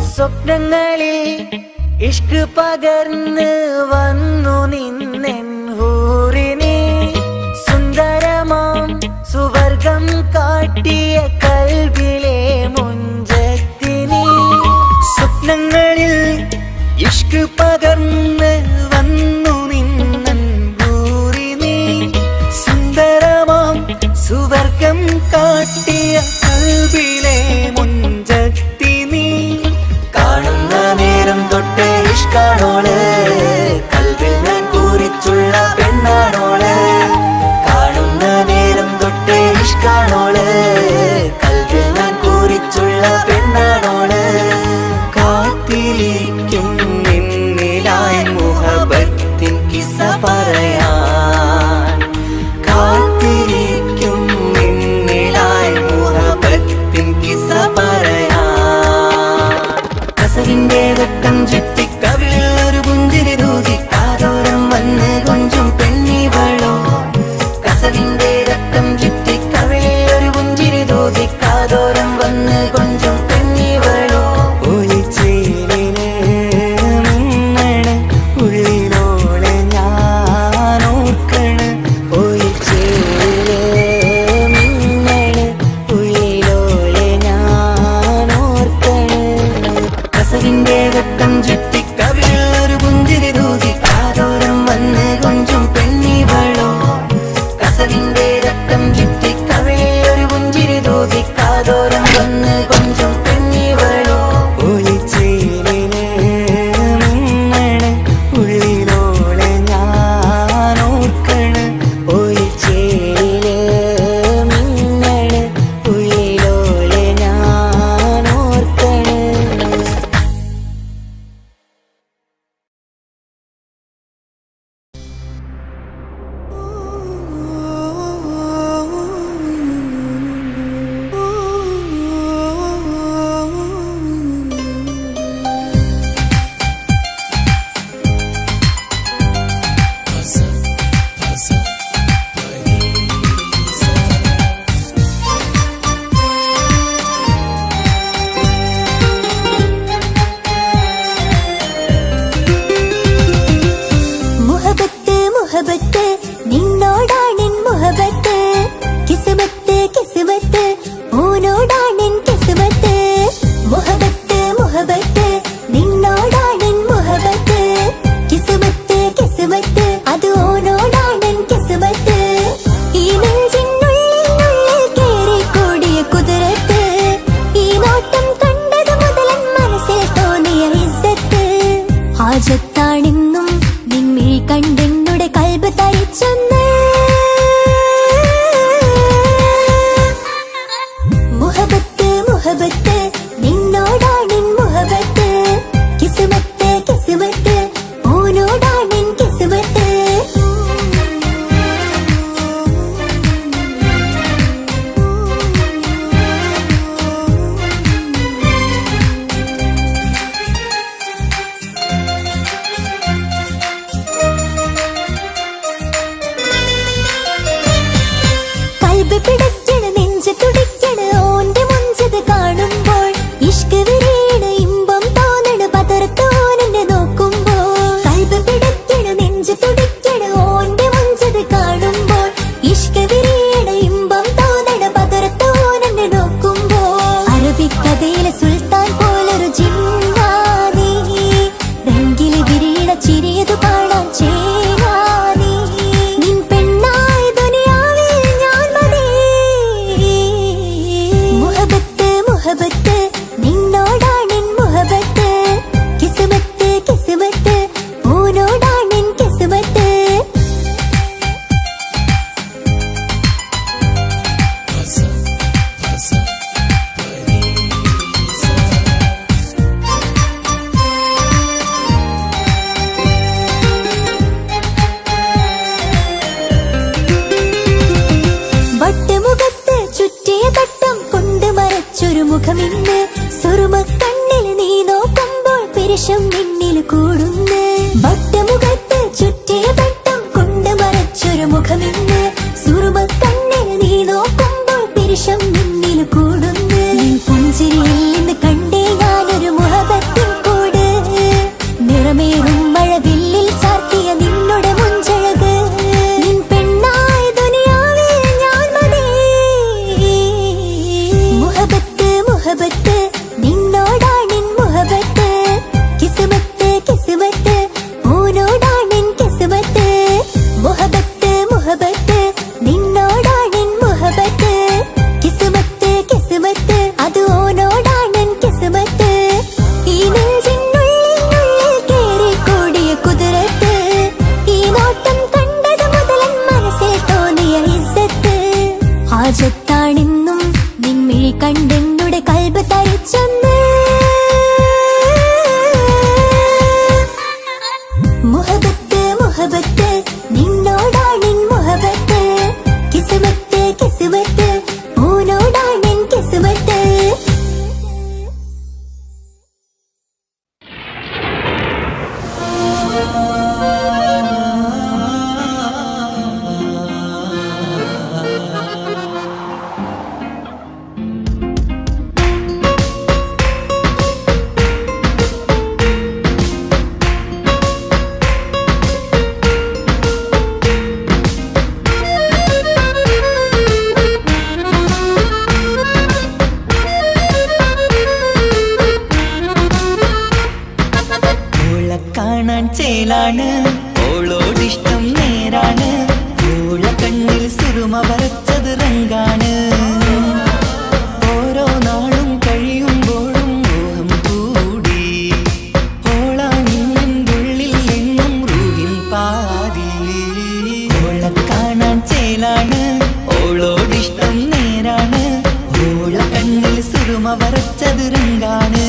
സ്വപ്നങ്ങളിൽ ഇഷ്ക് പകർന്ന് വന്നു നിന്നെൻ ഹൂറിനെ സുന്ദരമാം സുവർഗം കാട്ടിയ കൽബിലെ മുഞ്ചത്തിനെ സ്വപ്നങ്ങളിൽ ഇഷ്ക് പകർന്ന് വന്നു നിന്നെൻ ഹൂറിനെ സുന്ദരമാം സുവർഗം കാട്ടിയ കൽബിലെ മുഞ്ചത്തിനെ കാണുന്ന നേരം തൊട്ട് ഇഷ്കാണോള് കൽവിൽ ഞാൻ കൂറിച്ചുള്ള പെണ്ണാണോള് കാണുന്ന നേരം തൊട്ട് ഇഷ്കാണോള് കൽവിൽ ഞാൻ കൂറിച്ചുള്ള പെണ്ണാണോള് കാത്തിരിക്കും നിന്നിലായി മുഹബത്തിൻ കിസ്സ പറയാൻ കാത്തിരിക്കും നിന്നിലായി മുഹബത്തിൻ കിസ്സ പറയാൻ കസവിന്റെ രക്തം ചുറ്റി കവിളിൽ ഒരു പുഞ്ചിരി തൂകി കാതോരം വന്ന് കൊഞ്ചും പെണ്ണിവളോ കസവിന്റെ രക്തം ചുറ്റി കവിളിൽ ഒരു പുഞ്ചിരി തൂകി കാതോരം വന്ന് കൊഞ്ചും പെണ്ണിവളോ ഒളിച്ചേലിന് മിന്നണ് ഉള്ളിലോളെ ഞാൻ ഓർക്കണ് ഒളിച്ചേലില് മിന്നണ് ഉള്ളിലോളെ ഞാൻ ഓർക്കണ് കസവിന്റെ രക്തം ചുറ്റി കവിളിൽ ഒരു പുഞ്ചിരി തൂകി കാതോരം വന്ന് കൊഞ്ചും പെണ്ണിവളോ കസവിന്റെ രക്തം ചുറ്റി കവിളിൽ ഒരു പുഞ്ചിരി തൂകി കാതോരം വന്ന് കൊഞ്ചും പെണ്ണിവളോ ഒളിച്ചേലിന് മിന്നണ് ഉള്ളിലോളെ ഞാൻ ഓർക്കണ് ഒളിച്ചേലില് മിന്നണ് ഉള്ളിലോളെ ഞാൻ ഓർക്കണ് ചിരിയതു കാണാൻ ചേരാനീ നിൻ പെണ്ണായി ദുനിയാവിൽ ഞാൻ മതി മുഹബത്ത് മുഹബത്ത് നിന്നോടാണെൻ മുഹബത്ത് കിസ്മത്ത് കിസ്മത്ത് ഓനോടാണെൻ കിസ്മത്ത് വട്ടമുഖത്ത് ചുറ്റിയ തട്ടം കൊണ്ട് മറച്ചൊരു മുഖമിന്ന് സുറുമ കണ്ണിൽ നീ നോക്കുമ്പോൾ പിരിശം നിന്നിൽ കൂടുന്നു വട്ടമുഖത്ത് ചുറ്റിയ തട്ടം കൊണ്ട് മറച്ചൊരു മുഖമിന്ന് സുറുമ കണ്ണിൽ നീ നോക്കുമ്പോൾ പിരിശം നിന്നിൽ കൂടുന്നു നിൻ പുഞ്ചിരിയിൽ നിന്ന് കണ്ടേ ഞാനൊരു മുഹബത്തിൻ കൂട് നിറമേറും മഴവില്ലിൽ ചാർത്തിയ നിന്നുടെ മുഞ്ചഴക് നിൻ പെണ്ണായി ദുനിയാവിൽ ഞാൻ മതി മുഹബത്ത് മുഹബത്ത് നിന്നോടാണെൻ മുഹബത്ത് കിസ്മത്ത് കിസ്മത്ത് ഓനോടാണെൻ കിസ്മത്ത് മുഹബത്ത് മുഹബത്ത് നിന്നോടാണെൻ മുഹബത്ത് കിസ്മത്ത് കിസ്മത്ത് അത് ഓനോടാണെൻ കിസ്മത്ത് ഈ നെഞ്ചിനുള്ളിൽ കേറിക്കൂടിയ കുതിരത്ത് ഈ നോട്ടം കണ്ടത് മുതലൻ മനസ്സിൽ തോന്നിയ ഇസ്സത്ത് ഹാജത്താണെന്നും നിൻമിഴി കണ്ടെന്നുടെ കൽബ് തരിച്ചെന്ന് മുഹബത്ത് മുഹബത്ത് നിന്നോടാണെൻ മുഹബത്ത് കിസ്മത്ത് കിസ്മത്ത് ഓനോടാണെൻ കിസ്മത്ത് ഓളെ കാണാൻ ചേലാണ് ഓളോടിഷ്ടം നേരാണ് ഓളെ കണ്ണിൽ സുറുമ വരച്ചത് റങ്കാണ് ഓരോ നാളും കഴിയുമ്പോഴും മോഹം കൂടി ഓളാനിന്നുള്ളിൽ എന്നും റൂഹിൻ പാതി ഓളെ കാണാൻ ചേലാണ് ഓളോടിഷ്ടം നേരാണ് ഓളെ കണ്ണിൽ സുറുമ വരച്ചത് റങ്കാണ്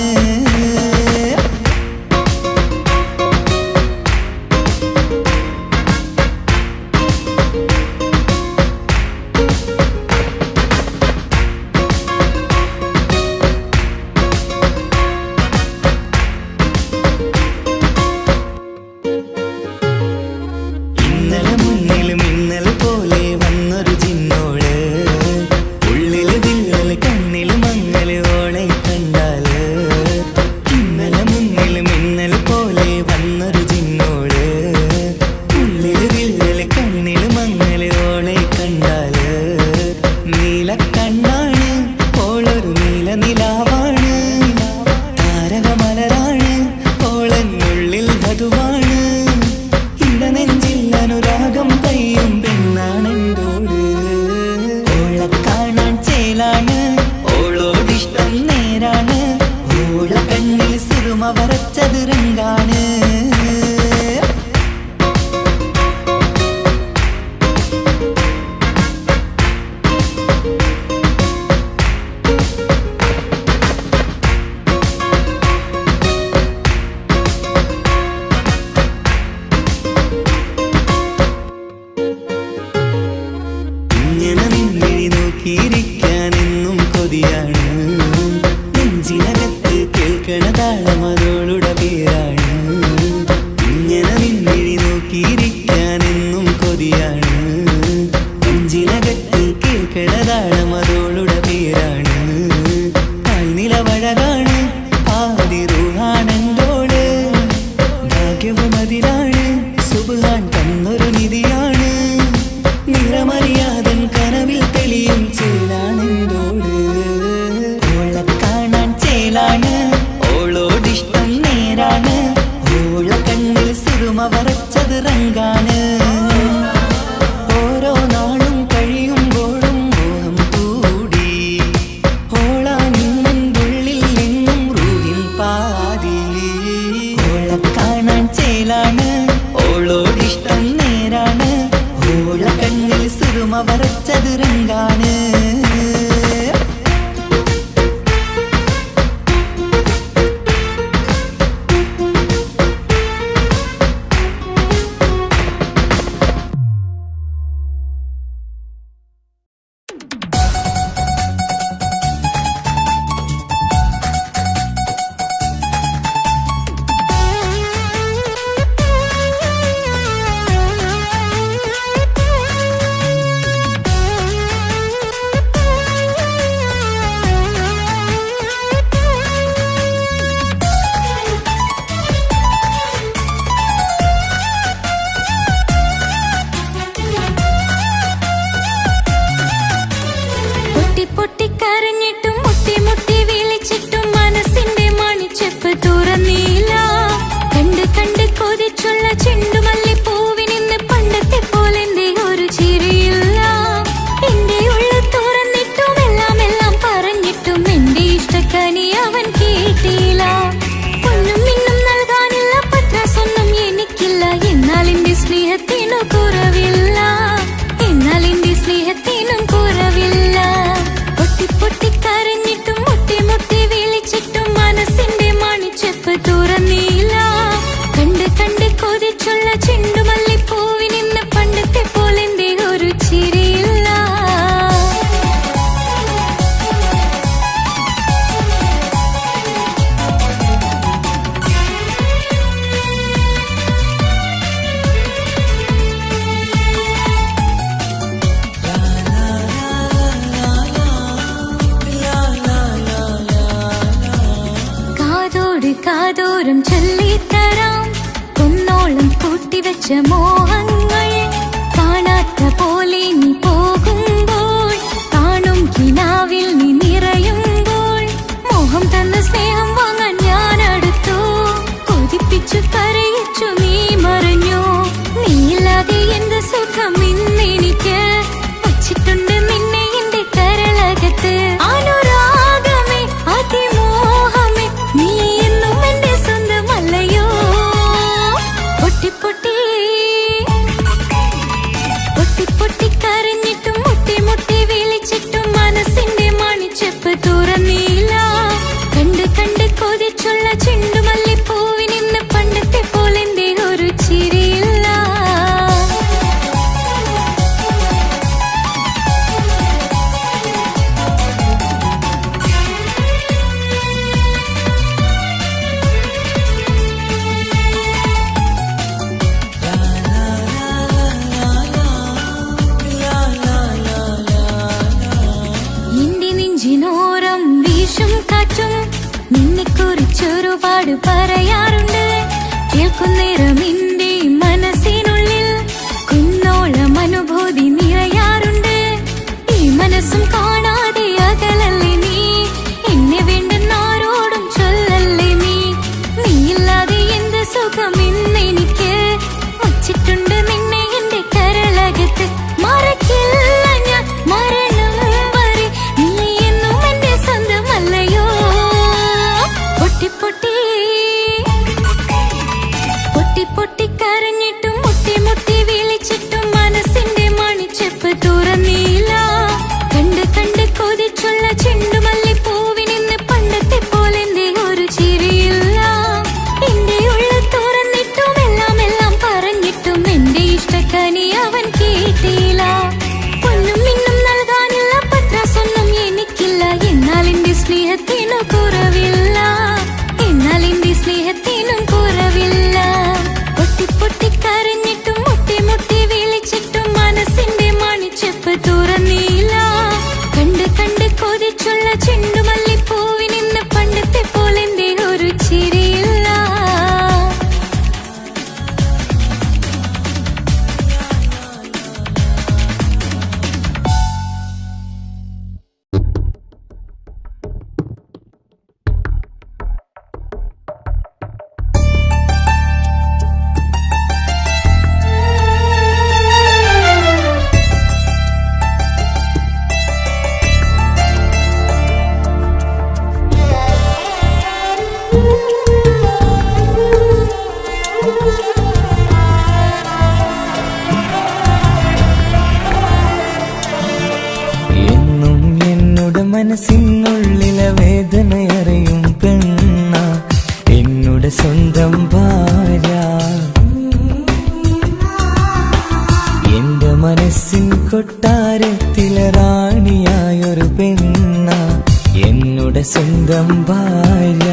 വരച്ചത് റങ്കാണ്. ഓരോ നാളും കഴിയുമ്പോഴും മോഹം കൂടി. ഓളാനിന്നുള്ളിൽ നിന്നും റൂഹിൻ പാതി. ഓളെ കാണാൻ ചേലാണ്, ഓളോടിഷ്ടം നേരാണ്. ഓള കണ്ണിൽ സുറുമ വരച്ചത് റങ്കാണ്. കാതോരം ചൊല്ലിത്തരാം കുന്നോളം കൂട്ടിവെച്ച മോഹങ്ങൾ. കാണാത്ത പോലെ നീ പോകുമ്പോൾ, കാണും കിനാവിൽ നീ നിറയുമ്പോൾ, മോഹം തന്ന സ്നേഹം വാങ്ങാൻ ഞാൻ അടുത്തു. കൊതിപ്പിച്ചു കരയിച്ചു നീ മറഞ്ഞു. നീയില്ലാതെ എന്ത് സുഖം ഇന്നെനിക്ക്. വച്ചിട്ടുണ്ട് നിന്നെ എന്റെ കരളകത്ത്. അനുരാഗമേ അതിമോഹമേ നീ എന്നും എന്റെ സ്വന്തമല്ലയോ. പൊട്ടി പൊട്ടി പൊട്ടി പൊട്ടി കരഞ്ഞിട്ടും മുട്ടി മുട്ടി വിളിച്ചിട്ടും മനസ്സിന്റെ മണിച്ചെപ്പ് തുറന്നില്ല. കണ്ട് കണ്ട് കൊതിച്ചുള്ള ചെണ്ടുമല്ലിപ്പൂവിനിന്ന് പണ്ടത്തെ പോലെന്റെ ഒരു ചിരിയില്ല. എന്റെ നെഞ്ചിനോരം വീശും കാറ്റും നിന്നെക്കുറിച്ചൊരുപാട് പറയാറുണ്ട്. കേൾക്കുന്നേരം എന്റെ മനസ്സിനുള്ളിൽ കുന്നോളം അനുഭൂതി നിറയാറുണ്ട്. ഈ മനസ്സും കാണാതെ അകലല്ലേ നീ. എന്നെ വേണ്ടെന്നാരോടും ചൊല്ലല്ലേ നീ. നീയില്ലാതെ എന്ത് സുഖം ഇന്നെനിക്ക്. വച്ചിട്ടുണ്ട് നിന്നെ എന്റെ കരളകത്ത്. മറക്കില്ല ഞാൻ മരണം വരെ നീ എന്നും എന്റെ സ്വന്തമല്ലയോ. പൊട്ടി പൊട്ടി പൊട്ടി പൊട്ടി കരഞ്ഞിട്ടും മുട്ടി മുട്ടി വിളിച്ചിട്ടും മനസ്സിന്റെ മണിച്ചെപ്പ് തുറന്നില്ല. കണ്ട് കണ്ട് കൊതിച്ചുള്ള ചെണ്ടുമല്ലിപ്പൂവിനിന്ന് പണ്ടത്തെ പോലെന്റെ ഒരു ചിരിയില്ല. എന്റെ ഉള്ളിൽ തുറന്നിട്ടും എല്ലാം എല്ലാം പറഞ്ഞിട്ടും എന്റെ ഇഷ്ടക്കനി അവൻ കേട്ടില്ല. പൊന്നും മിന്നും നൽകാനില്ല, പത്രാസൊന്നും എനിക്കില്ല. എന്നാൽ എന്റെ സ്നേഹത്തിനു കുറവില്ല. എന്നാൽ എന്റെ സ്നേഹത്തിനും കുറവില്ല. പൊട്ടി മനസ്സിനുള്ളിലെ വേദനയറിയും പെണ്ണ എന്നുടെ സ്വന്തം ഭാര്യ. എന്റെ മനസ്സിൻ കൊട്ടാരത്തിലെ റാണിയായൊരു പെണ്ണ എന്നുടെ സ്വന്തം ഭാര്യ.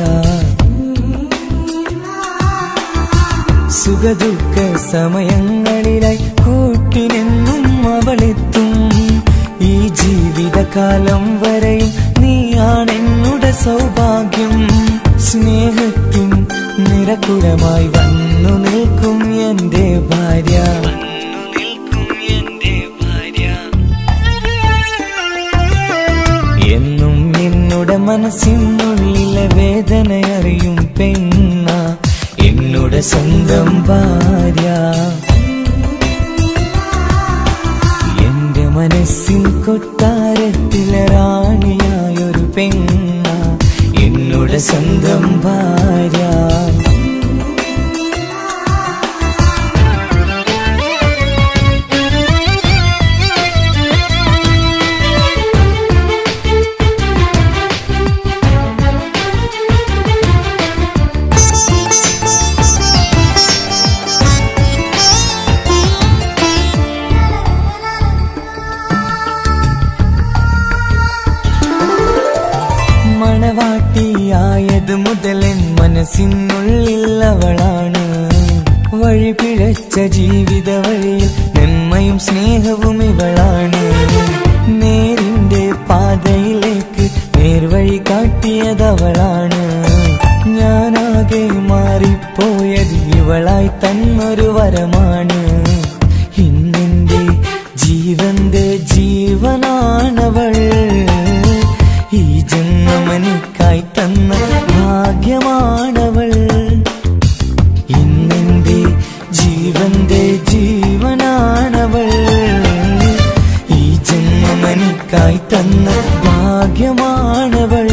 സുഖദുഃഖ സമയങ്ങളിലായി കൂട്ടിനെന്നും അവളെത്തും. ഈ ജീവിതകാലം വരെയും നീയാണെന്നുടെ സൗഭാഗ്യം. സ്നേഹത്തിൻ നിറകുടമായി വന്നു നിൽക്കും എന്റെ ഭാര്യ. എന്നും എന്നുടെ മനസ്സിനുള്ളിലെ വേദനയറിയും പെണ്ണ എന്നുടെ സ്വന്തം ഭാര്യ. എന്റെ മനസ്സിൻ കൊട്ടാരത്തിലെ റാണിയായൊരു പെണ്ണ എന്നുടെ സ്വന്തം ഭാര്യ. മണവാട്ടിയായത് മുതലൻ മനസ്സിനുള്ളിൽ അവളാണ്. വഴി പിഴച്ച ജീവിത വഴിയിൽ നന്മയും സ്നേഹവും ഇവളാണ്. നേരിന്റെ പാതയിലേക്ക് നേർവഴി കാട്ടിയതവളാണ്. ഞാനാകെ മാറിപ്പോയത് ഇവളായി തന്നൊരു വരമാണ്. ഇന്നെന്റെ ജീവന്റെ ജീവനാണവൾ. ഈ ജന്മമെനിക്കായി തന്ന ഭാഗ്യമാണവൾ. ഇന്നെന്റെ ജീവന്റെ ജീവനാണവൾ. ഈ ജന്മമെനിക്കായി തന്ന ഭാഗ്യമാണവൾ.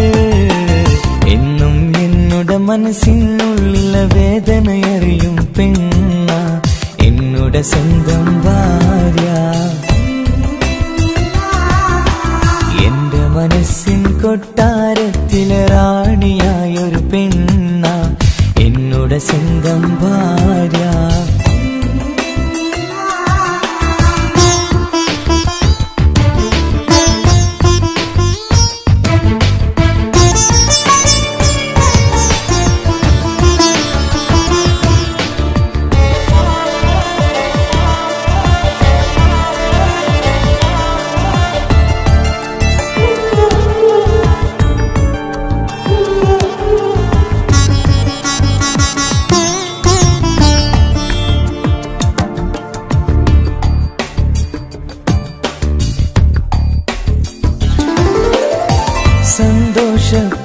എന്നും എന്നുടെ മനസ്സിനുള്ളിലെ വേദനയറിയും പെണ്ണ എന്നുടെ സ്വന്തം ഭാര്യ. എന്റെ മനസ്സിൻ കൊട്ടാരത്തിലെ റാണിയായൊരു പെണ്ണ എന്നുടെ സ്വന്തം ഭാര്യ.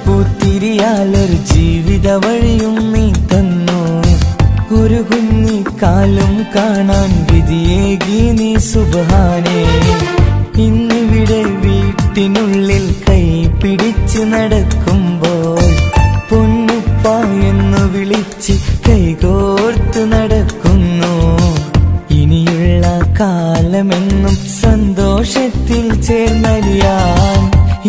സന്തോഷപ്പൂത്തിരിയാലൊരു ജീവിത വഴിയും നീ തന്നു. ഒരു കുഞ്ഞിക്കാലും കാണാൻ വിധിയേകി നീ സുബ്ഹാനേ. ഇന്നിവിടെ വീട്ടിനുള്ളിൽ കൈ പിടിച്ച് നടക്കുമ്പോൾ പൊന്നുപ്പ എന്ന് വിളിച്ച് കൈകോർത്ത് നടക്കുന്നു. ഇനിയുള്ള കാലമെന്നും സന്തോഷത്തിൽ ചേർന്നലിയാൻ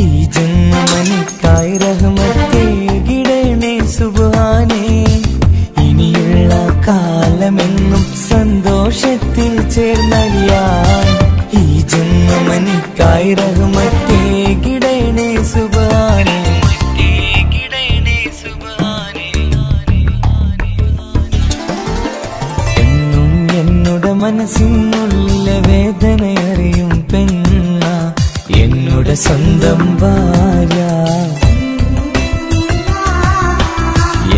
ഈ ജന്മമെനിക്കായി റഹ്മത്തേകിടണേ സുബ്ഹാനേ. ഇനിയുള്ള കാലമെന്നും സന്തോഷത്തിൽ ചേർന്നലിയാൻ ഈ ജന്മമെനിക്കായി റഹ്മത്തേകിടണേ സുബ്ഹാനേ. എന്നും എന്നുടെ മനസ്സിനുള്ളിലെ വേദനയറിയും പെണ്ണ എന്നുടെ സ്വന്തം ഭാര്യ.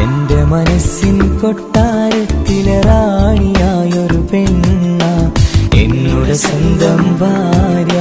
എന്റെ മനസ്സിൻ കൊട്ടാരത്തിലെ റാണിയായൊരു പെണ്ണ എന്നുടെ സ്വന്തം ഭാര്യ.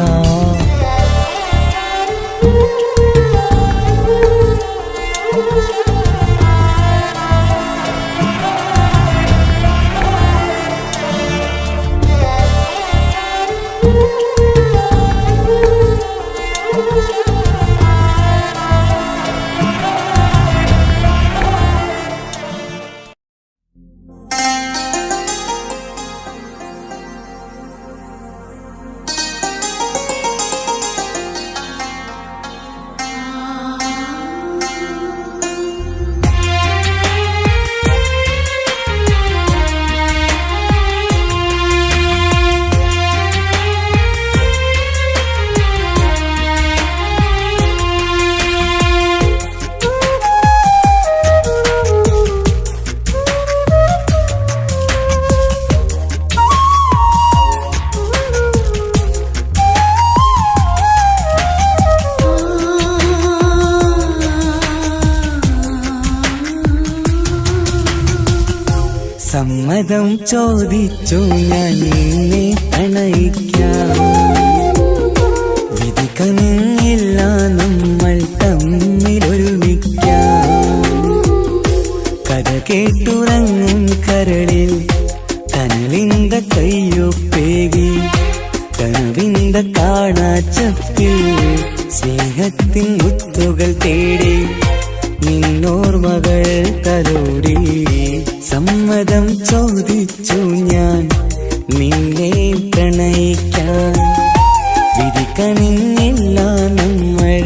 സമ്മതം ചോദിച്ചു ഞാൻ നിന്നെ പ്രണയിക്കാം. വിധി കനിഞ്ഞില്ല നമ്മൾ തമ്മിലൊരുമിക്കാം. കഥ കേട്ടുറങ്ങും കരളിൽ കനലിന്ത കയ്യൊപ്പേകി കനവിന്ത കാണാച്ചപ്പിൽ സ്നേഹത്തിൻ മുത്തുകൾ തേടി നിന്നോർമകൾ തലോടി. സമ്മതം ചോദിച്ചു ഞാൻ നിന്നെ പ്രണയിക്കാൻ. വിധി കനിഞ്ഞില്ല നമ്മൾ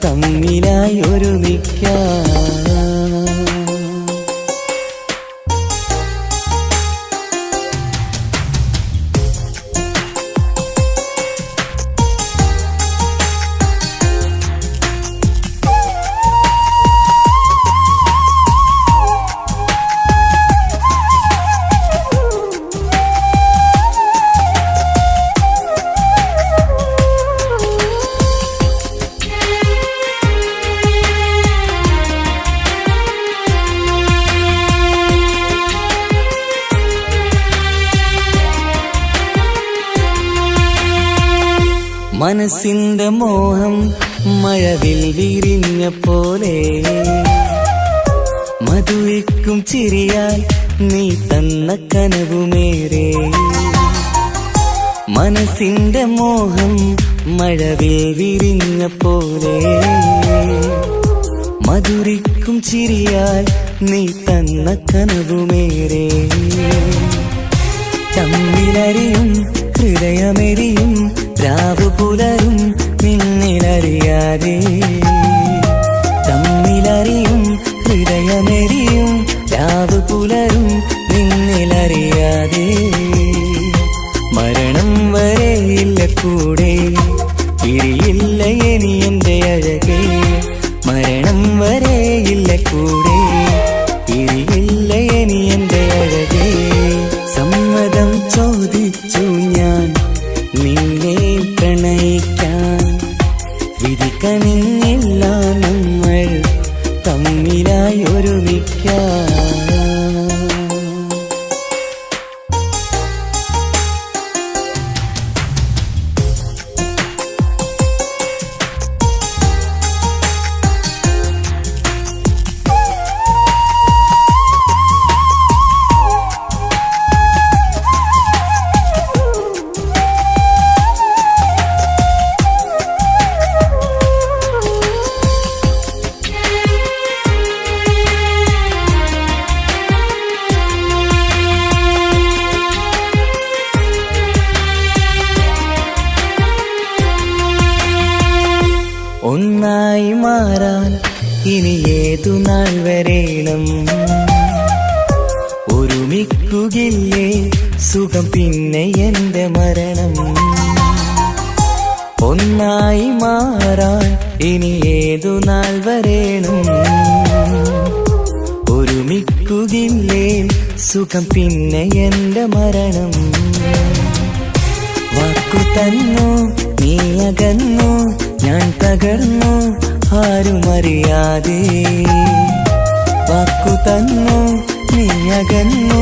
തമ്മിലായി ഒരുമിക്കാം. മനസ്സിന്റെ മോഹം മഴവിൽ വിരിഞ്ഞ പോലെ മധുരിക്കും ചിരിയാൽ നീ തന്ന കനവുമേറെ. മനസ്സിന്റെ മോഹം മഴവിൽ വിരിഞ്ഞ പോലെ മധുരിക്കും ചിരിയാൽ നീ തന്ന കനവുമേറെ. തമ്മിലറിയും ഹൃദയമെരിയും രാവു പുലരും നിന്നിലറിയാതെ. തമ്മിലറിയും ഹൃദയമെരിയും രാവു പുലരും നിന്നിലറിയാതെ. മരണം വരെയില്ല കൂടെ പിരിയില്ല ഇനി എന്റെ അഴകേ. മരണം വരെയില്ല കൂടെ പിരിയില്ല ഇനി എന്റെ അഴകേ. സമ്മതം ചോദിച്ചു ഞാൻ നിന്നെ പ്രണയിക്കാൻ. വിധി കനിഞ്ഞില്ല നമ്മൾ തമ്മിലായി ഒരുമിക്കാം. ഒന്നായി മാറാൻ ഇനി ഏതു നാൾ വരേണം. ഒരുമിക്കുകില്ലേ സുഖം പിന്നെ എന്റെ മരണം. ഒന്നായി മാറാൻ ഇനി ഏതു നാൾ വരേണം. ഒരുമിക്കുകില്ലേ സുഖം പിന്നെ എന്റെ മരണം. വാക്കു തന്നു നീ അകന്നു ഞാൻ തകർന്നു ആരുമറിയാതെ. വാക്കു തന്നു നീ അകന്നു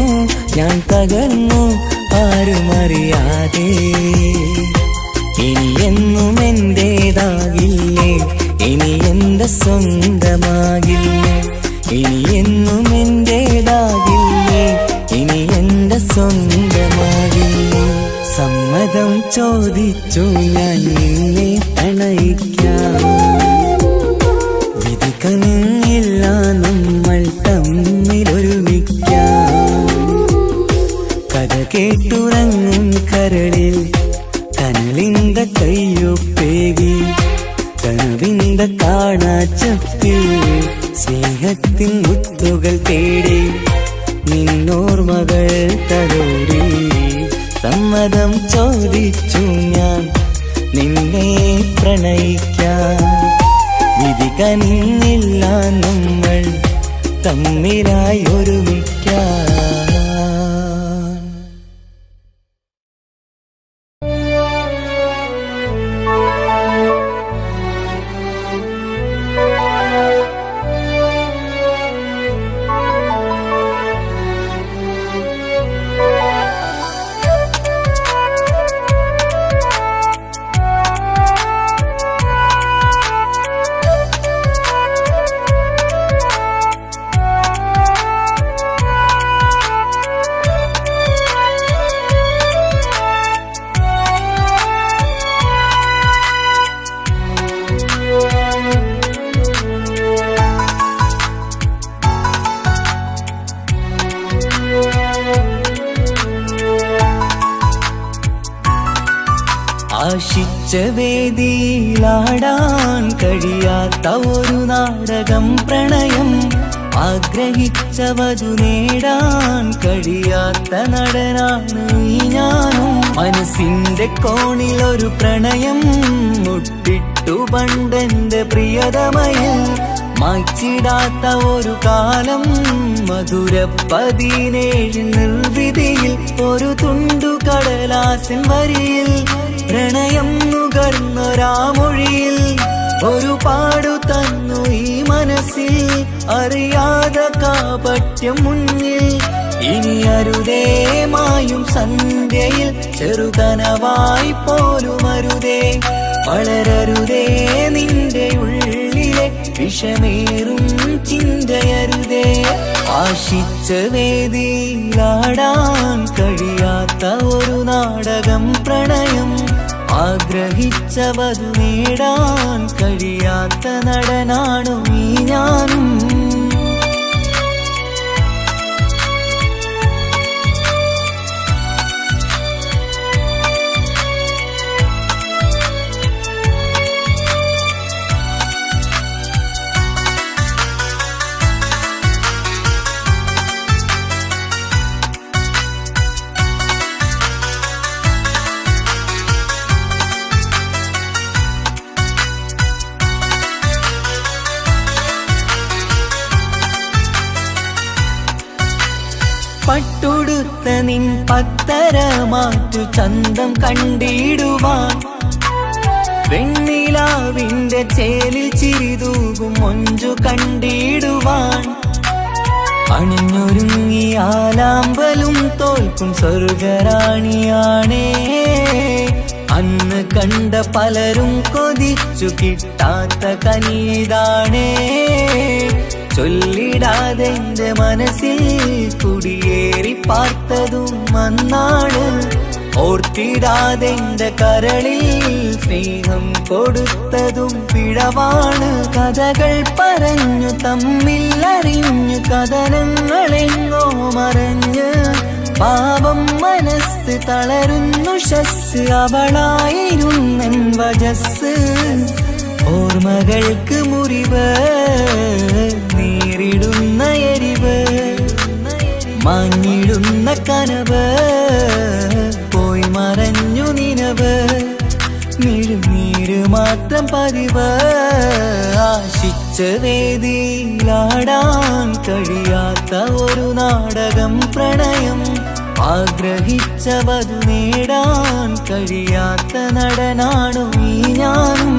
ഞാൻ തകർന്നു ആരുമറിയാതെ. ഇനി എന്നും എന്റേതാകില്ലേ ഇനി എന്റെ സ്വന്തമാകില്ലേ. ഇനി എന്നും എന്റേതാകില്ലേ ഇനി എന്റെ സ്വന്തമാകില്ലേ. സമ്മതം ചോദിച്ചു ഞാൻ നിന്നെ പ്രണയിക്കാം. വിധി കനിഞ്ഞില്ല നമ്മൾ തമ്മിലൊരുമിക്കാം. കഥ കേട്ടുറങ്ങും കരളിൽ കനലിന്ത കയ്യൊപ്പേകി കനവിന്ത കാണാച്ചപ്പിൽ സ്നേഹത്തിൻ മുത്തുകൾ തേടി നിന്നോർമകൾ തലോടി. സമ്മതം ചോദിച്ചു ഞാൻ നിന്നെ പ്രണയിക്കാൻ. വിധി കനിഞ്ഞില്ല നമ്മൾ തമ്മിലായി ഒരുമിക്കാം. ആശിച്ച വേദിയിലാടാൻ കഴിയാത്ത ഒരു നാടകം പ്രണയം, ആഗ്രഹിച്ച വധു നേടാൻ കഴിയാത്ത നടനാണ് ഈ ഞാനും. മനസ്സിന്റെ കോണിൽ ഒരു പ്രണയം മുട്ടിട്ടു പണ്ടെന്റെ പ്രിയതമയിൽ, മായ്ച്ചിടാത്ത ഒരു കാലം മധുര 17 നിർവിധിയിൽ, ഒരു തുണ്ടു കടലാസിൻ വരിയിൽ പ്രണയം നുകർന്നൊരാമൊഴിയിൽ ഒരു പാടു തന്നു ഈ മനസ്സിൽ, അറിയാതെ കാപട്യം മുന്നിൽ. ഇനി അരുതേ മായും സന്ധ്യയിൽ ചെറുകനവായി പോലും അരുതേ, വളരരുതേ നിന്റെ ഉള്ളിലെ വിഷമേറും ചിന്തയരുതേ. ആശിച്ച വേദിയിലാടാൻ കഴിയാത്ത ഒരു നാടകം പ്രണയം, ആഗ്രഹിച്ച വധു നേടാൻ കഴിയാത്ത നടനാണു ഈ ഞാനും. പട്ടുടുത്ത നിൻ പത്തര മാറ്റു ചന്തം കണ്ടിടുവാൻ, വെണ്ണിലാവിന്റെ ചേലിൽ ചിരിതൂകും മൊഞ്ചു കണ്ടിടുവാൻ, അണിഞ്ഞൊരുങ്ങിയാലാമ്പലും തോൽക്കും സ്വർഗറാണിയാണേ. അന്ന് കണ്ട പലരും കൊതിച്ചു കിട്ടാത്ത കനിതാണേ, ചൊല്ലിടാതെ എന്റെ മനസ്സിൽ കുടിയേറി പാർത്തതും അന്നാണ്, ഓർത്തിടാതെ എന്റെ കരളിൽ സ്നേഹം കൊടുത്തതും പിഴവാണ്. കഥകൾ പറഞ്ഞു തമ്മിൽ അറിഞ്ഞു കഥനങ്ങളെങ്ങോ മറഞ്ഞ്, പാപം മനസ്സ് തളരുന്നു ഷസ്, അവളായിരുന്നെൻ വജസ്. ഓർമ്മകൾക്ക് മുറിവ് നേരിടുന്ന എരിവ്, മാഞ്ഞിടുന്ന കനവ് പോയി മറഞ്ഞു നിനവ്, മിഴുനീര് മാത്രം പതിവ്. ആശിച്ച വേദിയിലാടാൻ കഴിയാത്ത ഒരു നാടകം പ്രണയം, ആഗ്രഹിച്ച വധു നേടാൻ കഴിയാത്ത നടനാണു ഈ ഞാനും.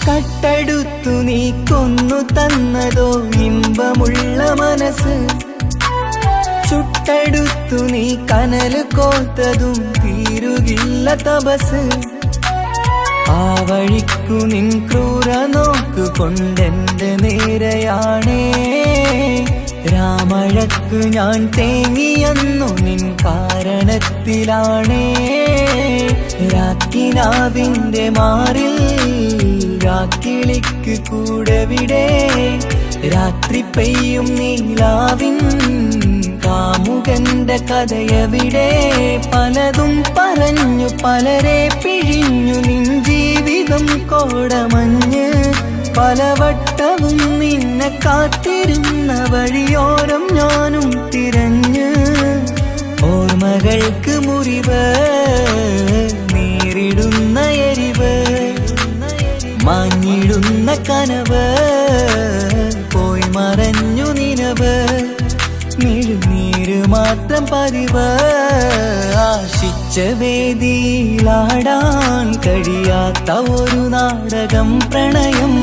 കട്ടെടുത്തു നീ കൊന്നു തന്നതോ ഇമ്പമുള്ള മനസ്സ്, ചുട്ടെടുത്തു നീ കനല് കോത്തതും തീരുകില്ല തപസ്. ആ വഴിക്കു നിൻ ക്രൂര നോക്കു കൊണ്ടെന്റെ നേരെയാണേ, രാമഴക്കു ഞാൻ തേങ്ങിയെന്നു നിൻ കാരണത്തിലാണേ. രാക്കിനാവിന്റെ മാറിൽ രാക്കിളിക്ക് കൂടെവിടെ, രാത്രി പെയ്യും നീലാവിൻ കാമുകന്റെ കഥയവിടെ. പലതും പറഞ്ഞു പലരെ പിഴിഞ്ഞു നിൻ ജീവിതം കോടമഞ്ഞ്, പലവട്ടവും നിന്നെ കാത്തിരുന്ന വഴിയോരം ഞാനും തിരഞ്ഞ്. ഓർമ്മകൾക്ക് മുറിവ് നേരിടുന്ന എരിവ്, മാഞ്ഞിടുന്ന കനവ് പോയി മറഞ്ഞു നിനവ്, മിഴുനീര് മാത്രം പതിവ്. ആശിച്ച വേദിയിലാടാൻ കഴിയാത്ത ഒരു നാടകം പ്രണയം,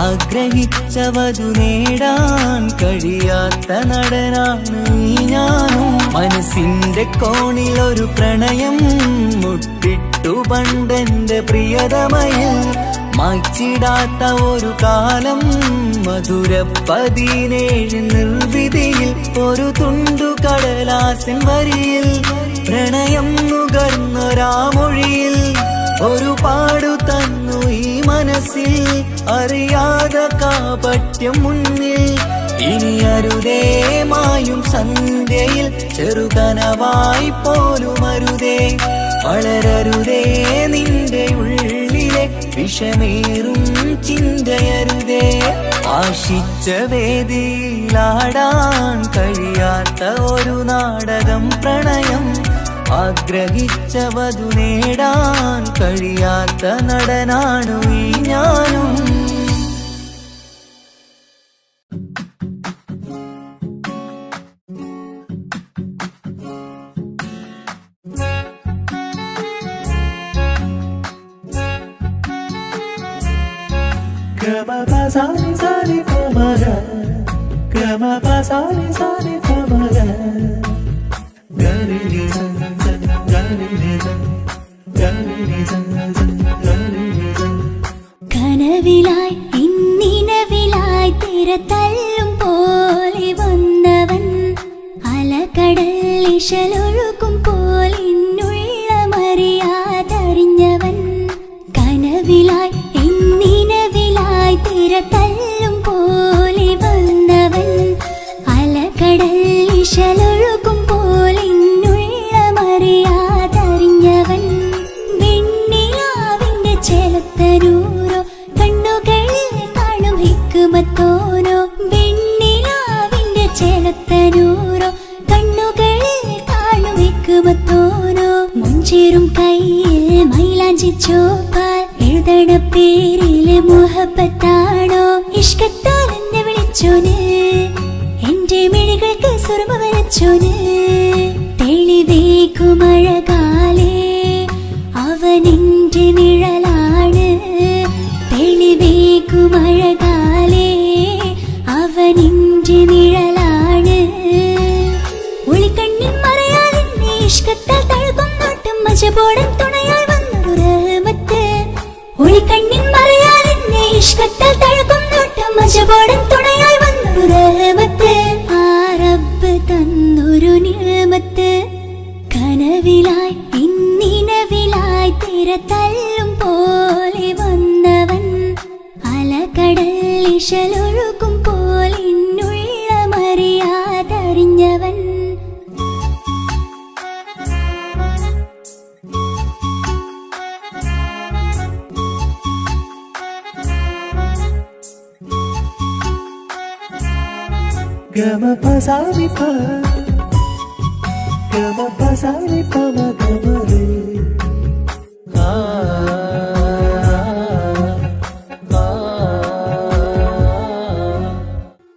ആഗ്രഹിച്ച വധു നേടാൻ കഴിയാത്ത നടനാണ് ഈ ഞാനും. മനസ്സിന്റെ കോണിൽ ഒരു പ്രണയം മുട്ടിട്ടു പണ്ടെന്റെ പ്രിയതമയിൽ, മായ്ച്ചിടാത്ത ഒരു കാലം മധുര 17 നിർവിധിയിൽ ഒരു തുണ്ടു കടലാസിൻ വരിയിൽ പ്രണയം നുകർന്നൊരാമൊഴിയിൽ ഒരു പാടു തന്നു ഈ മനസ്സിൽ അറിയാതെ കാപട്യം മുന്നിൽ ഇനി അരുതേ മായും സന്ധ്യയിൽ ചെറുകനവായി പോലും അരുതേ വളരരുതേ നിന്റെ ഉള്ളിലെ വിഷമേറും ചിന്തയരുതേ ആശിച്ച വേദിയിലാടാൻ കഴിയാത്ത ഒരു നാടകം പ്രണയം ആഗ്രഹിച്ച വധു നേടാൻ കഴിയാത്ത നടനാണു ഈ ഞാനും കനവിലായി ഇന്നിനവിലായി തിരതല്ലും പോലെ വന്നവൻ അലകടൽ ഇശലൊഴുകും പോലെ മറിയാതറിഞ്ഞവൻ കനവിലായി ഇന്നിനവിലായി തിരതല്ലും പോലെ വന്നവൻ അലകടൽ ഇശലൊഴുകും പോലെ മറിയാതറിഞ്ഞവൻ വെണ്ണിലാവിന്റെ ചെലത്തരൂരോ കണ്ണുകളിൽ കാണും ഹിക്കുമത്തോനോ വെണ്ണിലാവിന്റെ ചെലത്തരൂരോ കണ്ണുകളിൽ കാണും ഹിക്കുമത്തോനോ മുഞ്ചേറും കയ്യിൽ മൈലാഞ്ചി ചോപ്പാൽ എഴുതണ പേരിലെ മുഹബത്താണോ ഇഷ്കത്താൽ എന്നെ വിളിച്ചോന് എന്റെ മിഴികൾക്ക് സുറുമ വരച്ചോന് തെളിവേക്കുമഴകാലേ അവനെന്റെ നിഴലാണ് തെളിവേക്കുമഴകാലേ അവനെന്റെ നിഴലാണ് ഒളിക്കണ്ണിൻ മറയാലെന്നെ ഇഷ്കത്താൽ തഴുകും നോട്ടും മജബോടൻ തുണയായി വന്നൊരു റഹ്മത്ത് ഒളിക്കണ്ണിൻ മറയാലെന്നെ ഇഷ്കത്താൽ തഴുകും നോട്ടും മജബോടൻ തുണയായി വന്നൊരു റഹ്മത്ത് ആ റബ്ബ് തന്നൊരു നിഅമത്ത് കനവിലായി ഇന്നിനവിലായി തിരതല്ലും പോലെ വന്നവൻ അലകടൽ ഇശലൊഴുകും പോലെ മറിയാതറിഞ്ഞവൻ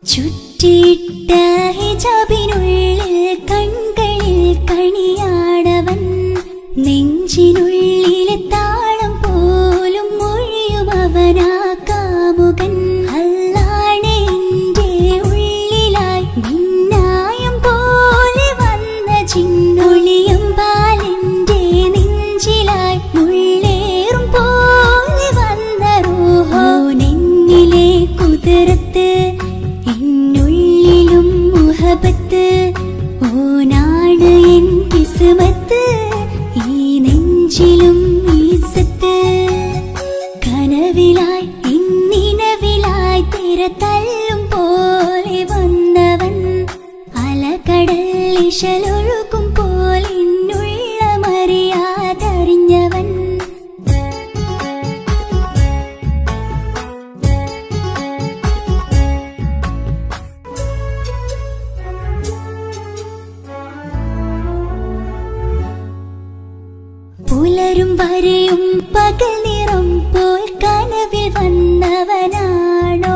ചുറ്റിയിട്ട ഹിജാബിനുള്ളിൽ കൺകളിൽ കണിയാടവൻ നെഞ്ചിനുള്ളിലെ താളം പോലും മൊഴിയും അവനാ കാമുകൻ അല്ലാണെ എന്റെ ഉള്ളിലായി മിന്നായം പോലെ വന്ന ചിന്നൊളിയും പാലെന്റെ നെഞ്ചിലായി മുള്ളേറും പോലെ വന്ന റൂഹോ നെന്നിലെ കുതിരത്ത് എന്നുള്ളിലും മുഹബത്ത് ഓനാണ് എൻ കിസ്മത്ത് ഈ നെഞ്ചിലും ഈസത്ത് കനവിലായി ഇന്നിനവിലായി തിരതല്ലും പോലെ വന്നവൻ അലകടൽ ഇശലൊഴുകും പോലെ മറിയാതറിഞ്ഞവൻ പുലരും വരെയും പകൽ നിറം പോൽ കനവിൽ വന്നവനാണോ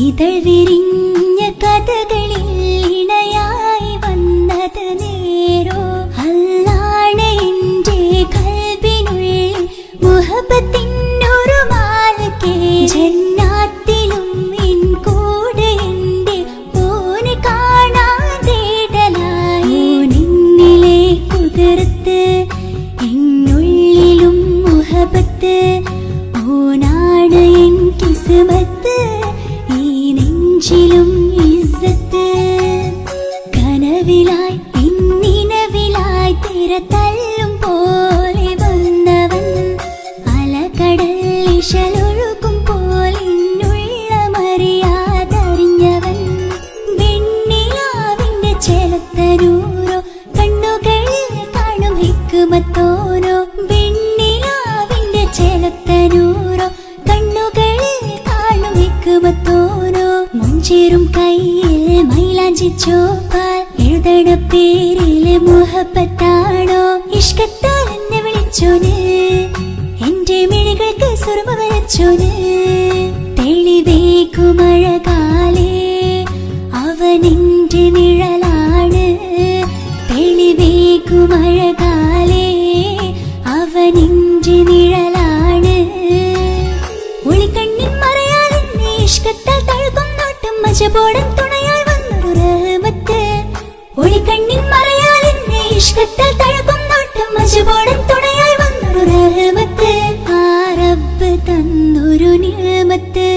ഇതൾ വിരിഞ്ഞ കഥകളിൽ ഇണയായി വന്നത് നേരോ അല്ലാണെ എന്റെ കൽബിനുള്ളിൽ മുഹബത്തിനൊരു മാലക്കേ ജന്നാത്തിലും എൻ കൂടെ എന്റെ ഓനെ കാണാൻ തേടലായി നിന്നിലെ കുതിർത്ത് എന്നുള്ളിലും മുഹബത്ത് ഓനാ അർശിലും ഇസ്സത്ത് കനവിലായി പിന്നിനവിലായി തിരതല്ലും പോലെ വന്നവൻ അലകടൽ ഇശലൊഴുകും പോലിന്നുള്ള മറിയാതറിഞ്ഞവൻ വെണ്ണിലാവിന്റെ ചെലത്തനൂരോ കണ്ണുകളിൽ കാണും ഹിക്കുമത്തോരോ വെണ്ണിലാവിന്റെ ചെലത്തനൂരോ കണ്ണുകളിൽ കാണും ഹിക്കുമത്തോരോ മുഞ്ചേറും കയ്യിൽ മൈലാഞ്ചി ചോപ്പാൽ എഴുതണ പേരില് മുഹബത്താണോ ഇഷ്കത്താൽ എന്നെ വിളിച്ചോന് എന്റെ മിഴികൾക്ക് സുറുമ വരച്ചോന് തെളിവേക്കുമഴകാലേ അവനെന്റെ നിഴലാണ് തെളിവേക്കുമഴകാലേ അവനെന്റെ നിഴലാണ് ഒളിക്കണ്ണിൻ മറയാൽ എന്നെ ഇഷ്കത്താൽ തഴുകും നോട്ടും മജബോടൻ തുണയായി വന്നൊരു റഹ്മത്ത് ഒളിക്കണ്ണിൻ മറയാൽ എന്നെ ഇഷ്കത്താൽ തഴുകും നോട്ടും മജബോടൻ തുണയായി വന്നൊരു റഹ്മത്ത് ആ റബ്ബ് തന്നൊരു നിഅമത്ത്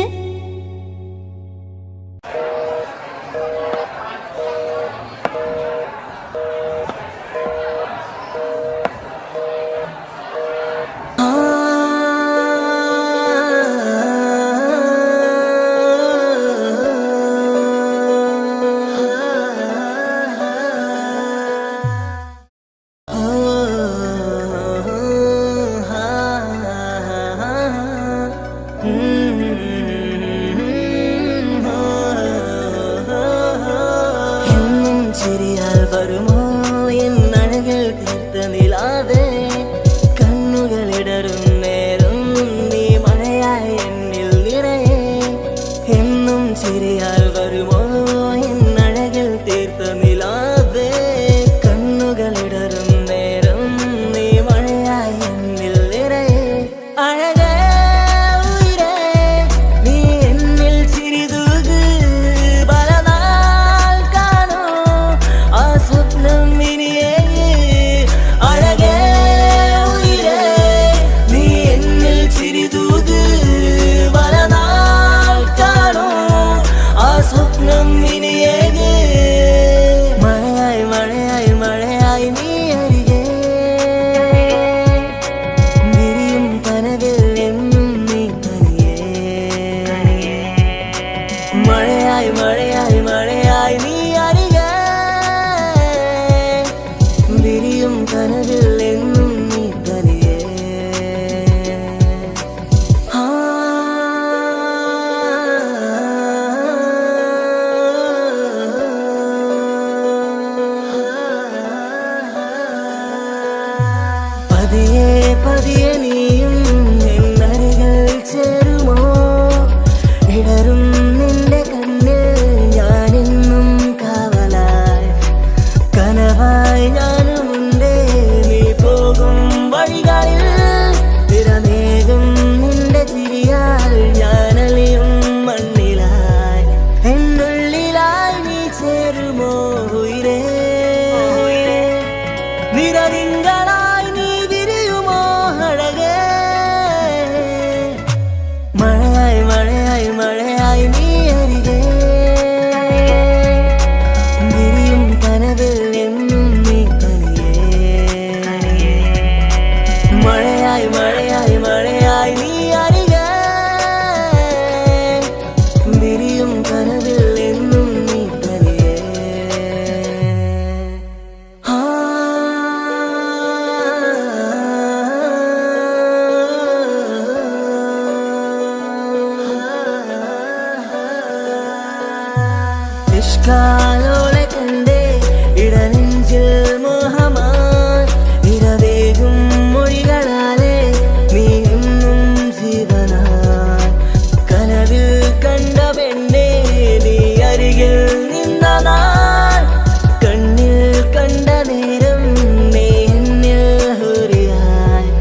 കാലോളെ കണ്ടേ ഇടനെഞ്ചിൽ മോഹമാൻ നിറവേകും മൊഴികളാലെ നീ എന്നും ജീവനാൻ കനവിൽ കണ്ട പെണ്ണേ നീ അരികിൽ നിന്ന നാൾ കണ്ണിൽ കണ്ട നേരം നീ എന്നിൽ ഹുരിയായി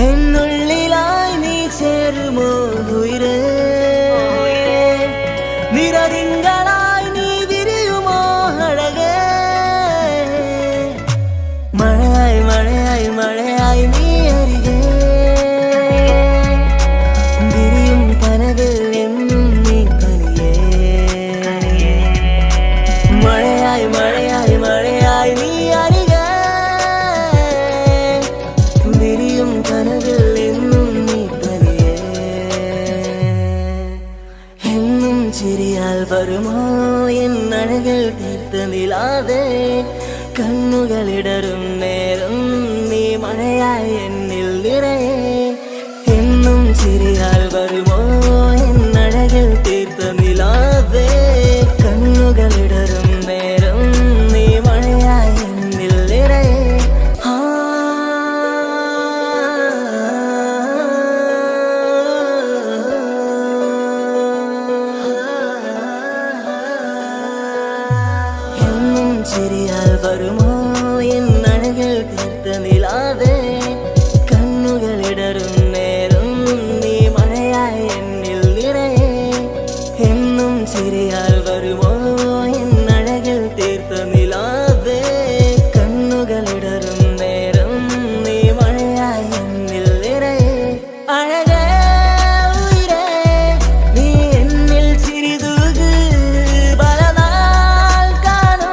എന്നുള്ളിലായി നീ ചേരുമോ ഉയരേ നിറതിങ്കളായി നീ വിരിയുമോ നിലാതെ കണ്ണുകളിടറും നേരം നീ മഴയായി എന്നിൽ നിറയെ എന്നും ചിരിയാൽ വരുമോ എന്നഴകിൽ തീർത്ത നിലാതെ കണ്ണുകളിടറും നേരം നീ മഴയായി എന്നിൽ നിറയെ എന്നും ചിരിയാൽ വരുമോ എന്നഴകിൽ തീർത്ത നിലാതെ കണ്ണുകളിടറും നേരം നീ മഴയായി എന്നിൽ നിറയെ എന്നും ചിരിയാൽ വരുമോ എന്നഴകിൽ തീർത്ത നിലാതെ കണ്ണുകളിടറും നേരം നീ മഴയായി എന്നിൽ നിറയെ അഴകേ ഉയിരേ നീ എന്നിൽ ചിരിതൂക് പലനാൾ കാണൂ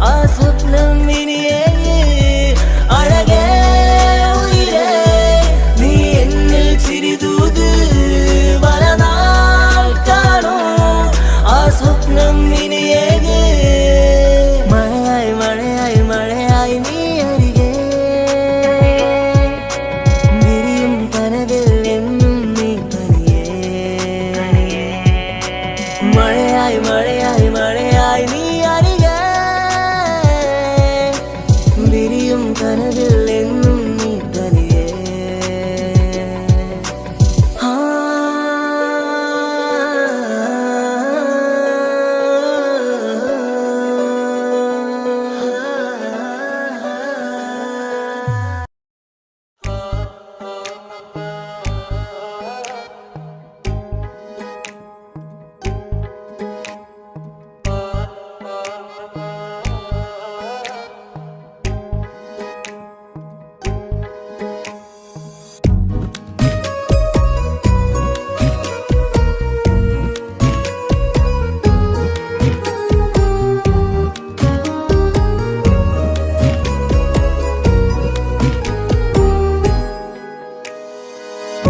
ആ സ്വപ്നം ഇനിയേ അഴകേ ഉയിരേ നീ എന്നിൽ ചിരിതൂക് പലനാൾ കാണൂ ആ സ്വപ്നം ഇനിയേ മഴയായി മഴയായി മഴയായി നീ അരികെ വിരിയും കനവിൽ എന്നും നീ തനിയേ മഴയായി മഴയായി മഴയായി നീ അരികെ വിരിയും കനവിൽ എന്നും നീ തനിയേ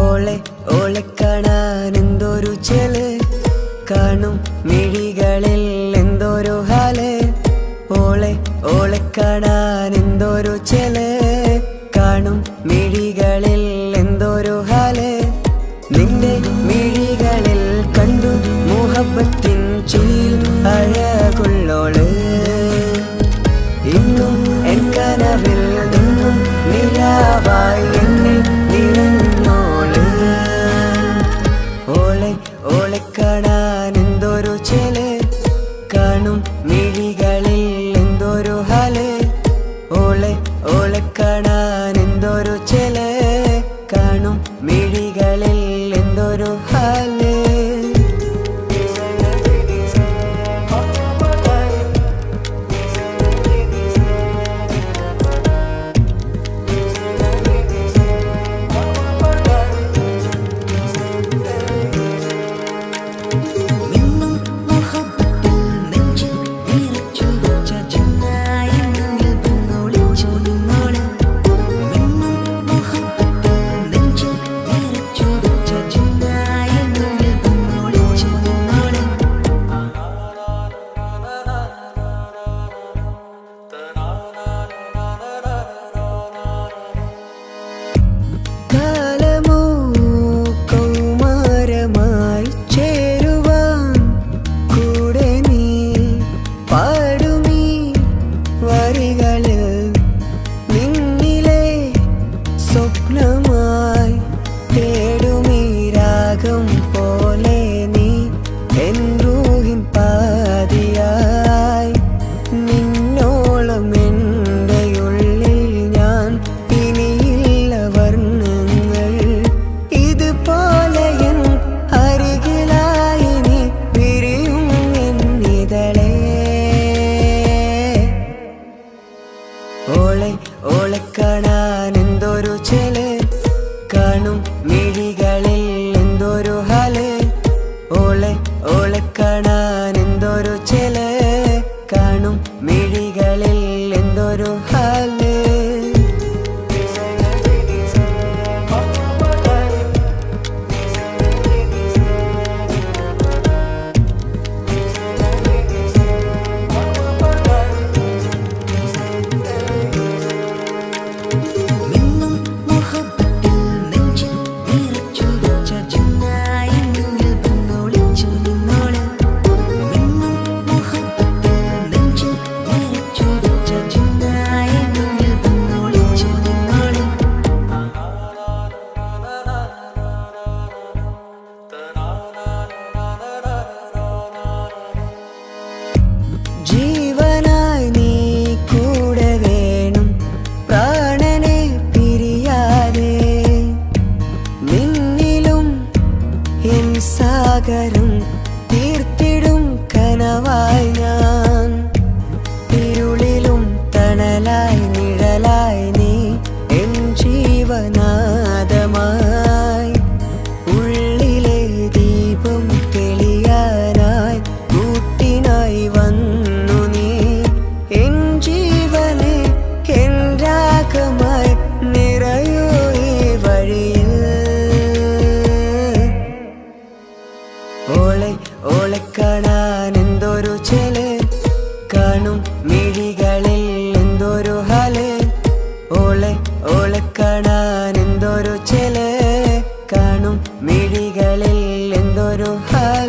ഓളെ ഓളെ കാണാൻ എന്തൊരു ചെല് കാണും മിഴികളിൽ എന്തൊരു ഹാല് ഓളെ ഓളെ കാണാൻ എന്തൊരു ചെല് കാണും മിഴികളിൽ എന്തൊരു ഹാല് നിന്റെ മിഴികളിൽ കണ്ടു മുഹബത്തിൻ ചുയിൽ അഴകുള്ളോള് ഇന്നും എൻ കനവിൽ നിന്നും നിലാവായി എന്നിൽ നിറഞ്ഞോള് ഓളെ ഓളെ കാണാൻ എന്തൊരു ചെല് കാണും മിഴികളിൽ എന്തൊരു ഹാല് ഓളെ കാണാൻ എന്തൊരു ചേല് കാണും മിഴികളിൽ എന്തൊരു ഹാല് ഓളെ കാണാൻ എന്തൊരു ചേല് കാണും മിഴികളിൽ എന്തൊരു ഹാല്